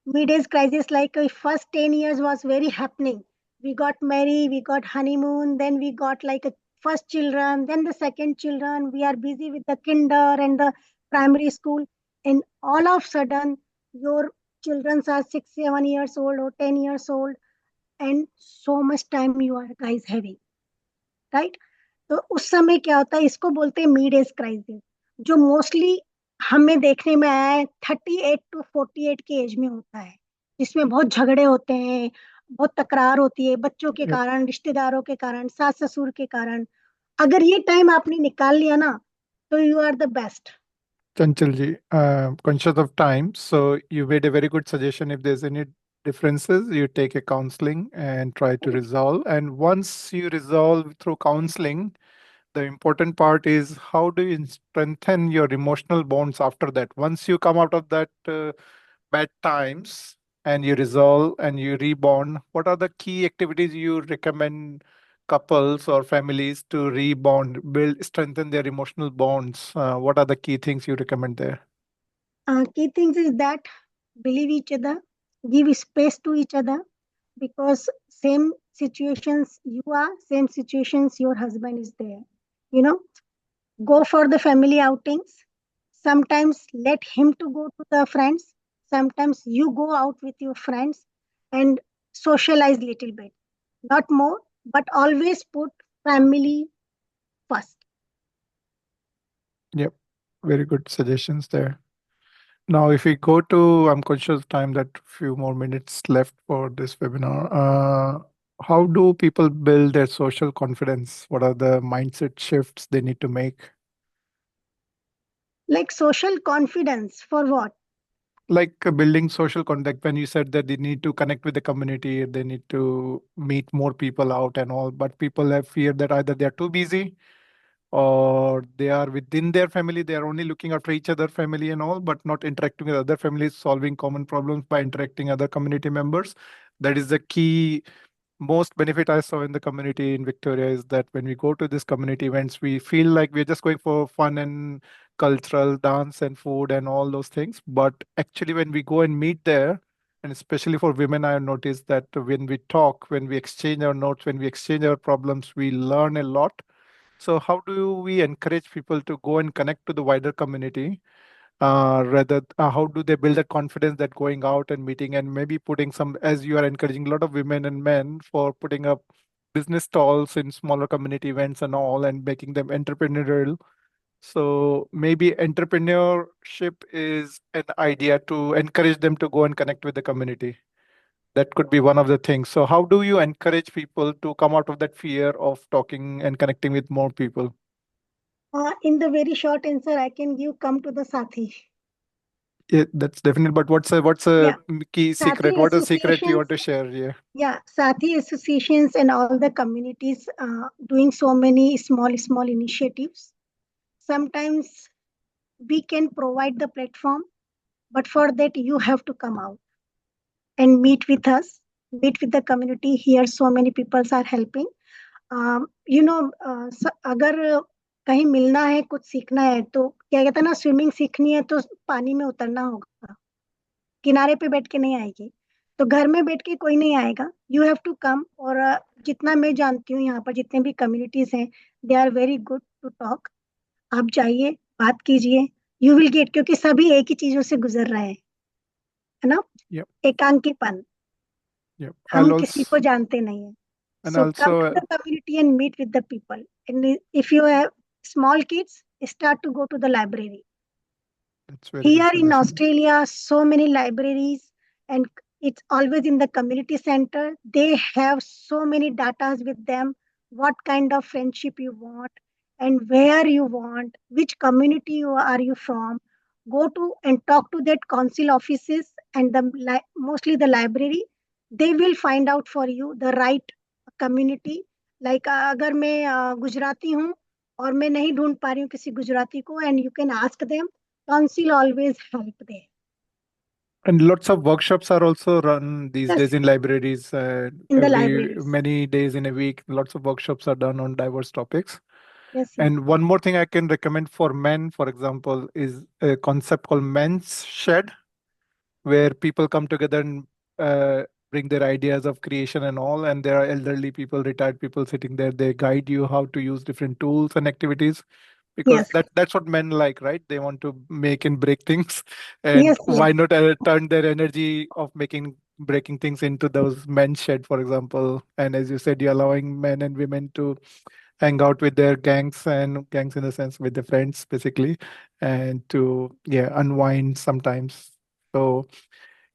Mid-age crisis, like first 10 years was very happening. We got married, we got honeymoon, then we got like a first children, then the second children. We are busy with the kinder and the primary school. And all of sudden, your children are 6, 7 years old or 10 years old, and so much time you are guys having, right? तो उस समय क्या होता है, इसको बोलते हैं mid age crisis, जो मोस्टली हमें देखने में आया है 38 to 48 के एज में होता है, जिसमें बहुत झगड़े होते हैं, बहुत तकरार होती है बच्चों के Yep. कारण, रिश्तेदारों के कारण, सास ससुर के कारण. अगर ये टाइम आपने निकाल लिया ना, तो you are the best. Chanchal ji, conscious of time, so you made a very good suggestion. If there's any differences, you take a counseling and try to resolve. And once you resolve through counseling, the important part is how do you strengthen your emotional bonds after that? Once you come out of that bad times and you resolve and you rebond, what are the key activities you recommend couples or families to rebond, build, strengthen their emotional bonds? What are the key things you recommend there? Key things is that believe each other, give space to each other, because same situations you are, same situations your husband is there. You know, go for the family outings. Sometimes let him to go to the friends. Sometimes you go out with your friends and socialize little bit. Not more, but always put family first. Yep, very good suggestions there. Now, if we go to, I'm conscious of time that few more minutes left for this webinar. How do people build their social confidence? What are the mindset shifts they need to make? Like social confidence for what? Like building social contact, when you said that they need to connect with the community, they need to meet more people out and all, but people have fear that either they are too busy or they are within their family, they are only looking after each other family and all, but not interacting with other families, solving common problems by interacting other community members. That is the key. Most benefit I saw in the community in Victoria is that when we go to these community events, we feel like we're just going for fun and cultural dance and food and all those things. But actually, when we go and meet there, and especially for women, I have noticed that when we talk, when we exchange our notes, when we exchange our problems, we learn a lot. So how do we encourage people to go and connect to the wider community? Rather, how do they build that confidence that going out and meeting and maybe putting some, as you are encouraging a lot of women and men for putting up business stalls in smaller community events and all and making them entrepreneurial. So maybe entrepreneurship is an idea to encourage them to go and connect with the community. That could be one of the things. So how do you encourage people to come out of that fear of talking and connecting with more people? In the very short answer, I can give come to the Sathi. Yeah, that's definitely. But what's a Yeah. key secret? Sathi What is the secret you associations. want to share? Yeah. Yeah, Sathi associations and all the communities doing so many small initiatives. Sometimes we can provide the platform, but for that you have to come out and meet with us, meet with the community. Here so many people are helping. अगर कहीं मिलना है, कुछ सीखना है, तो क्या कहते हैं ना, स्विमिंग सीखनी है तो पानी में उतरना होगा, किनारे पे बैठ के नहीं आएगी. तो घर में बैठ के कोई नहीं आएगा. You have to come. और जितना मैं जानती हूँ यहाँ पर जितने भी कम्युनिटीज हैं, they are very good to talk. आप जाइए, बात कीजिए, यू विल गेट, क्योंकि सभी एक ही चीजों से गुजर रहे हैं, है ना? Yep. एकांकीपन, Yep. हम I'll किसी को also जानते नहीं है. and So come also to the community and meet with the people. And if you have small kids, start to go to the library. that's very good Here in suggestion. Australia, so many libraries, and it's always in the community center. They have so many datas with them, what kind of friendship you want, and where you want, which community are you from. Go to and talk to that council offices and mostly the library. They will find out for you the right community. Like अगर मैं गुजराती हूँ और मैं नहीं ढूंढ पा रही हूँ किसी गुजराती को, and you can ask them. Council always help there. And lots of workshops are also run these Yes. days in libraries. In the Every libraries. many days in a week, lots of workshops are done on diverse topics. Yes, yes. And one more thing I can recommend for men, for example, is a concept called Men's Shed, where people come together and bring their ideas of creation and all. And there are elderly people, retired people sitting there. They guide you how to use different tools and activities, because Yes. that's what men like, right? They want to make and break things, and Yes, yes. why not turn their energy of breaking things into those men's shed, for example. And as you said, you're allowing men and women to hang out with their gangs, and gangs in the sense with their friends basically, and to unwind sometimes. So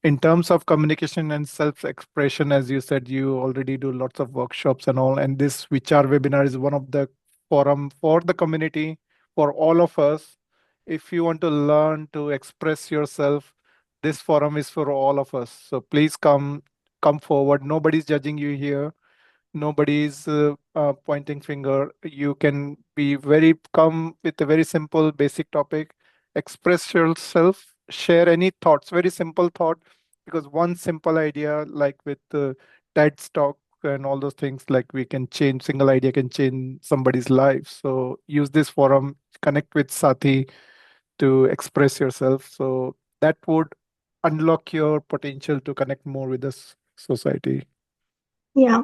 in terms of communication and self-expression, as you said, you already do lots of workshops and all, and this Vichar webinar is one of the forum for the community, for all of us. If you want to learn to express yourself, this forum is for all of us. So please come forward. Nobody's judging you here. Nobody's pointing finger. You can be come with a very simple basic topic, express yourself, share any thoughts, very simple thought, because one simple idea, like with TED's talk and all those things, like single idea can change somebody's life. So use this forum, connect with Sathi to express yourself. So that would unlock your potential to connect more with this society. Yeah.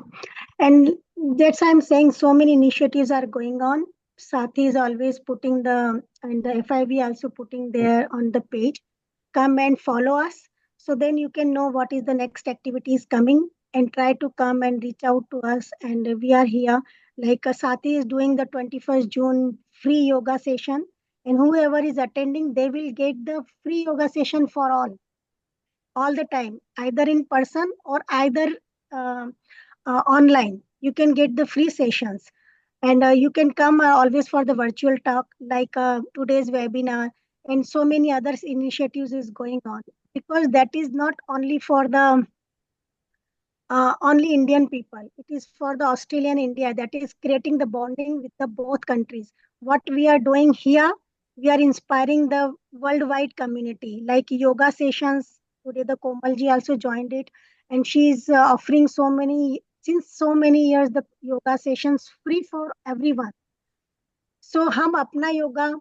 And that's why I'm saying so many initiatives are going on. Sathi is always putting and the FIV also putting there on the page. Come and follow us. So then you can know what is the next activities coming, and try to come and reach out to us. And we are here. Like Sathi is doing the 21st June free yoga session. And whoever is attending, they will get the free yoga session for all the time, either in person or either uh, online. You can get the free sessions, and you can come always for the virtual talk, like today's webinar, and so many other initiatives is going on, because that is not only for the only Indian people. It is for the Australian India, that is creating the bonding with the both countries. What we are doing here, we are inspiring the worldwide community, like yoga sessions. Today, the Komalji also joined it, and she is offering since so many years, the yoga sessions free for everyone. So हम अपना yoga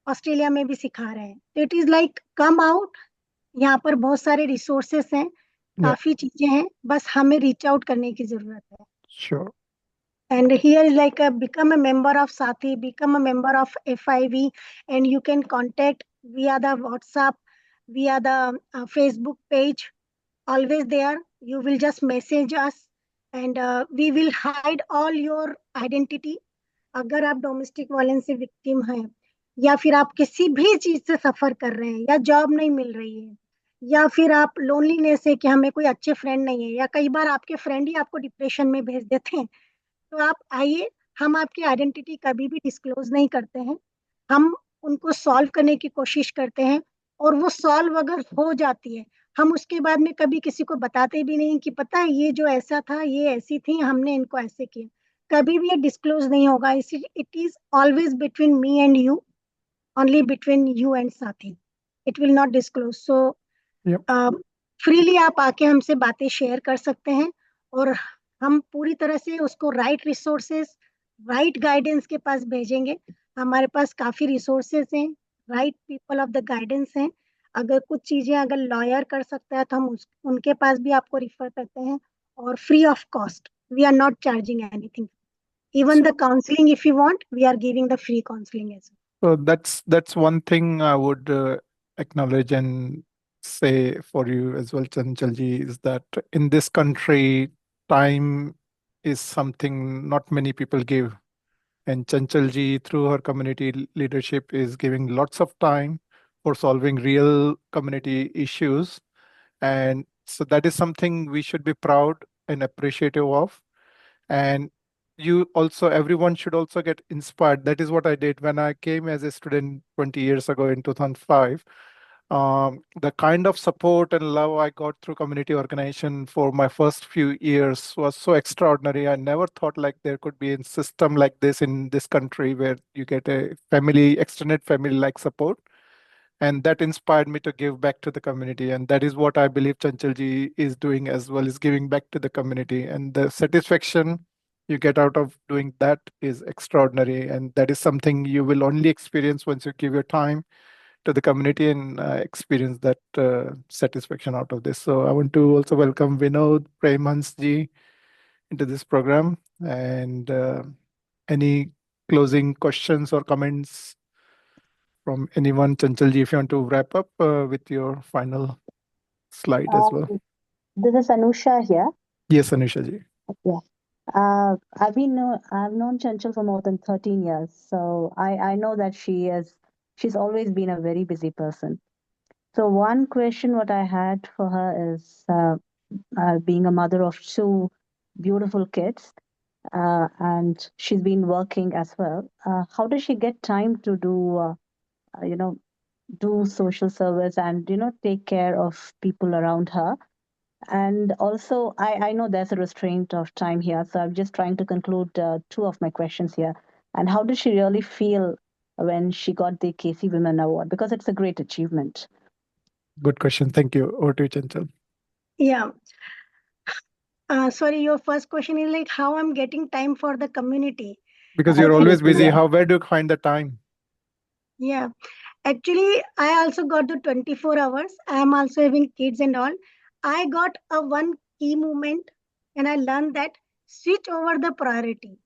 Australia में भी सिखा रहे हैं. तो it is like come out. यहाँ पर बहुत सारे रिसोर्सेस हैं, काफी चीजें हैं, बस हमें रीच आउट करने की जरूरत है. Sure. And here is like become a member of Sathi, become a member of FIV, and you can contact via the WhatsApp, via the Facebook page. Always there. You will just message us, and we will hide all your identity. अगर आप domestic violence से victim हैं, या फिर आप किसी भी चीज से सफर कर रहे हैं, या जॉब नहीं मिल रही है, या फिर आप लोनलीनेस है कि हमें कोई अच्छे फ्रेंड नहीं है, या कई बार आपके फ्रेंड ही आपको डिप्रेशन में भेज देते हैं, तो आप आइए. हम आपकी आइडेंटिटी कभी भी डिस्क्लोज नहीं करते हैं. हम उनको सॉल्व करने की कोशिश करते हैं, और वो सॉल्व अगर हो जाती है, हम उसके बाद में कभी किसी को बताते भी नहीं कि पता है ये जो ऐसा था, ये ऐसी थी, हमने इनको ऐसे किया. कभी भी ये डिस्क्लोज नहीं होगा. It is always between me and you, only between you and Sathi. It will not disclose. So freely आप आके हमसे बातें शेयर कर सकते हैं, और हम पूरी तरह से उसको राइट रिसोर्सेस, राइट गाइडेंस के पास भेजेंगे. हमारे पास काफी रिसोर्सेस हैं, right people of the guidance हैं. अगर कुछ चीजें अगर लॉयर कर सकता है, तो हम उनके पास भी आपको रिफर करते हैं, और free of cost. We are not charging anything. Even the counseling, if you want, we are giving the free counseling as well. So that's one thing I would acknowledge and say for you as well, Chanchalji, is that in this country, time is something not many people give. And Chanchalji, through her community leadership, is giving lots of time for solving real community issues. And so that is something we should be proud and appreciative of. And you also, everyone should also get inspired. That is what I did when I came as a student 20 years ago in 2005. The kind of support and love I got through community organization for my first few years was so extraordinary. I never thought like there could be a system like this in this country where you get a family, extended family like support. And that inspired me to give back to the community. And that is what I believe Chanchalji is doing as well, is giving back to the community. And the satisfaction you get out of doing that is extraordinary. And that is something you will only experience once you give your time to the community and experience that satisfaction out of this. So I want to also welcome Vinod Premhansji into this program. And any closing questions or comments from anyone? Chanchalji, if you want to wrap up with your final slide as well. This is Anusha here. Yes, Anusha ji. Yeah. I've known Chanchal for more than 13 years, so I know that she's always been a very busy person. So one question what I had for her is, being a mother of two beautiful kids, and she's been working as well. How does she get time to do social service and take care of people around her? And also, I know there's a restraint of time here, so I'm just trying to conclude two of my questions here. And how did she really feel when she got the KC Women Award? Because it's a great achievement. Good question. Thank you. Over to you, Chanchal. Yeah. Sorry, your first question is like how I'm getting time for the community. Because you're always busy. Where do you find the time? Yeah. Actually, I also got the 24 hours. I am also having kids and all. I got a one key moment and I learned that switch over the priority.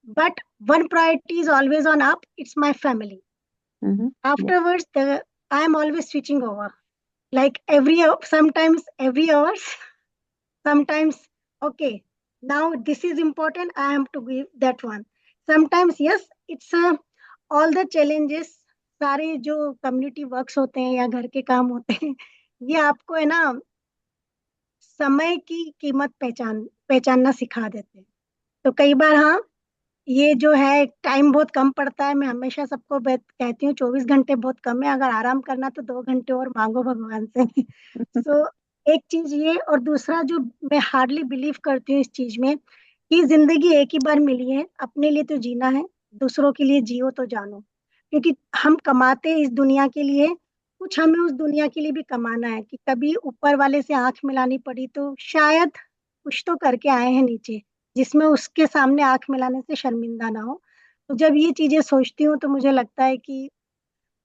But one priority is always on up. It's my family. Afterwards, I am always switching over. Like sometimes every hours, sometimes, okay, now this is important. I am to give that one. Sometimes, yes, it's all the challenges, सारे जो community works होते हैं या घर के काम होते हैं, ये आपको है ना समय की कीमत पहचानना सिखा देते हैं. तो कई बार हाँ, ये जो है टाइम बहुत कम पड़ता है. मैं हमेशा सबको कहती हूँ 24 घंटे बहुत कम है. अगर आराम करना तो 2 घंटे और मांगो भगवान से. सो एक चीज ये, और दूसरा जो मैं हार्डली बिलीव करती हूँ इस चीज में कि जिंदगी एक ही बार मिली है. अपने लिए तो जीना है, दूसरों के लिए जियो तो जानो. क्योंकि हम कमाते हैं इस दुनिया के लिए, कुछ हमें उस दुनिया के लिए भी कमाना है. कि कभी ऊपर वाले से आंख मिलानी पड़ी तो शायद कुछ तो करके आए हैं नीचे, जिसमें उसके सामने आंख मिलाने से शर्मिंदा ना हो. तो जब ये चीजें सोचती हूँ तो मुझे लगता है कि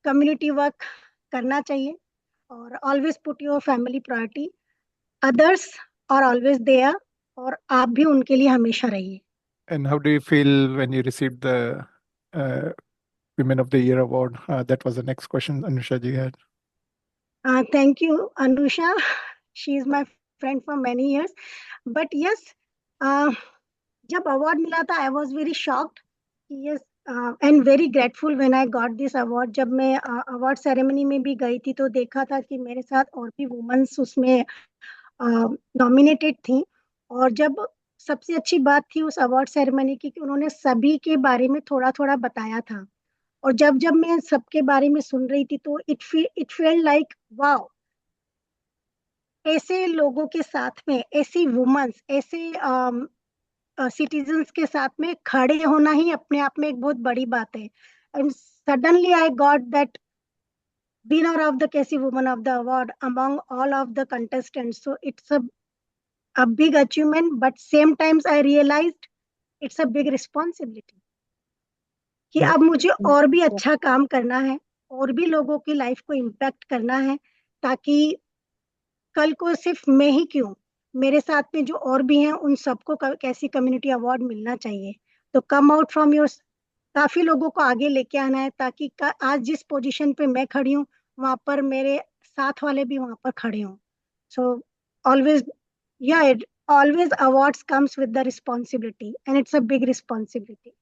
कम्युनिटी वर्क करना चाहिए और always put your family priority. Others are always there और आप भी उनके लिए हमेशा रहिए. And how do you feel when you received the Women of the Year award? That was the next question Anusha ji had. Thank you, Anusha. She is my friend for many years. But yes, जब award मिला था I was very shocked. Yes, and very grateful when I got this award. जब मैं award ceremony में भी गई थी तो देखा था कि मेरे साथ और भी वुमेन्स उसमें नॉमिनेटेड थी. और जब सबसे अच्छी बात थी उस अवार्ड सेरेमनी की कि उन्होंने सभी के बारे में थोड़ा थोड़ा बताया था. और जब जब मैं सबके बारे में सुन रही थी तो इट फेल्ट लाइक वाओ, ऐसे लोगों के साथ में, ऐसी वुमेन्स, ऐसे सिटीजन्स के साथ में खड़े होना ही अपने आप में एक बहुत बड़ी बात है. And suddenly I got that winner of the KC Woman of the Award among all of the contestants. So it's a big achievement, but same times I realized it's a big responsibility. कि अब मुझे और भी अच्छा काम करना है, और भी लोगों की लाइफ को इम्पैक्ट करना है, ताकि कल को सिर्फ मैं ही क्यों, मेरे साथ में जो और भी हैं उन सबको कैसी कम्युनिटी अवार्ड मिलना चाहिए. तो कम आउट फ्रॉम योर काफी लोगों को आगे लेके आना है, ताकि आज जिस पोजीशन पे मैं खड़ी हूँ वहां पर मेरे साथ वाले भी वहां पर खड़े हों. So always, yeah, always awards comes with the responsibility, and it's a big responsibility.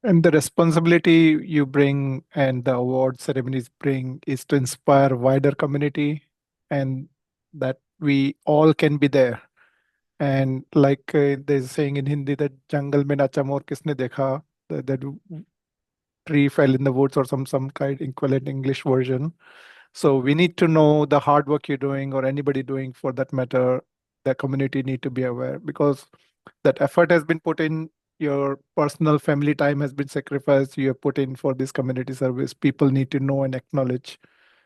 And the responsibility you bring and the award ceremonies bring is to inspire wider community, and that we all can be there. And like there's saying in Hindi that jungle mein nacha mor kisne dekha, that tree fell in the woods, or some kind equivalent English version. So we need to know the hard work you're doing, or anybody doing for that matter. The community need to be aware, because that effort has been put in. Your personal family time has been sacrificed. You have put in for this community service. People need to know and acknowledge.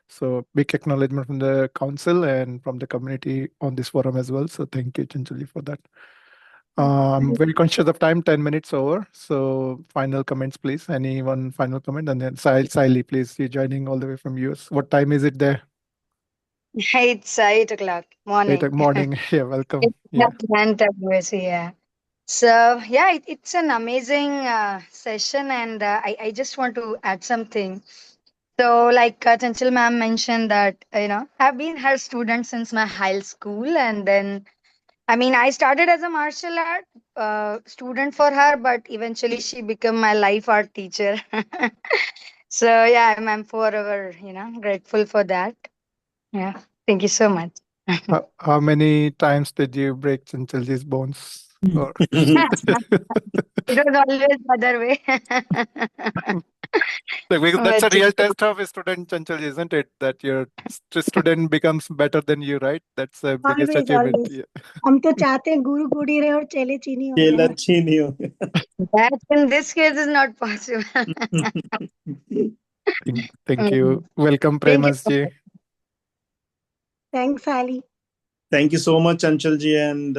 So big acknowledgement from the council and from the community on this forum as well. So thank you, Chanchali, for that. I'm very conscious of time, 10 minutes over. So final comments, please. Anyone final comment? And then Saili, please, you're joining all the way from US. What time is it there? It's 8 o'clock morning. 8 morning. Yeah, welcome. It's Yeah. not WC, yeah. So yeah, it's an amazing session, and I just want to add something. So like Chanchal ma'am mentioned that I've been her student since my high school, and then I started as a martial art student for her, but eventually she became my life art teacher. So yeah, I'm forever grateful for that. Yeah, thank you so much. How many times did you break Chanchalji's bones? Or... It was always the other way. Because that's a But real test of a student, Chanchalji, isn't it? That your student becomes better than you, right? That's the biggest Always, achievement. always. Yeah. हम तो चाहते हैं गुरु गुड़ी रहे और चेले चीनी हो खेल जाए. अच्छी नहीं हो. that in this case is not possible. Thank you. Welcome, Thank you. Premasji. Thanks, Ali. Thank you so much, Anchalji and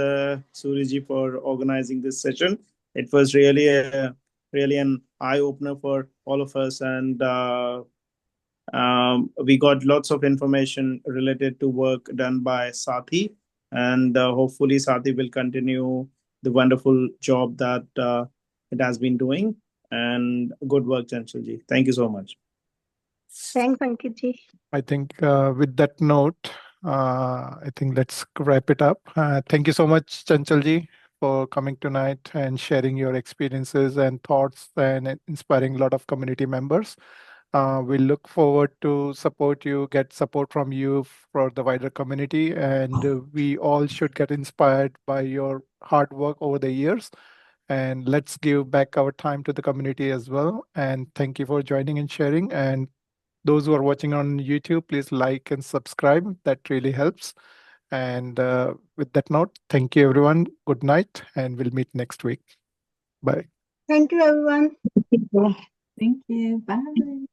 Suriji, for organizing this session. It was really an eye-opener for all of us, and we got lots of information related to work done by Sathi, and hopefully Sathi will continue the wonderful job that it has been doing. And good work, Anchalji. Thank you so much. Thanks, Ankit ji. I think with that note, I think let's wrap it up. Thank you so much, Chanchalji, for coming tonight and sharing your experiences and thoughts and inspiring a lot of community members. We look forward to support you, get support from you for the wider community, and we all should get inspired by your hard work over the years. And let's give back our time to the community as well. And thank you for joining and sharing. And those who are watching on YouTube, please like and subscribe. That really helps. And with that note, thank you, everyone. Good night, and we'll meet next week. Bye. Thank you, everyone. Thank you. Bye.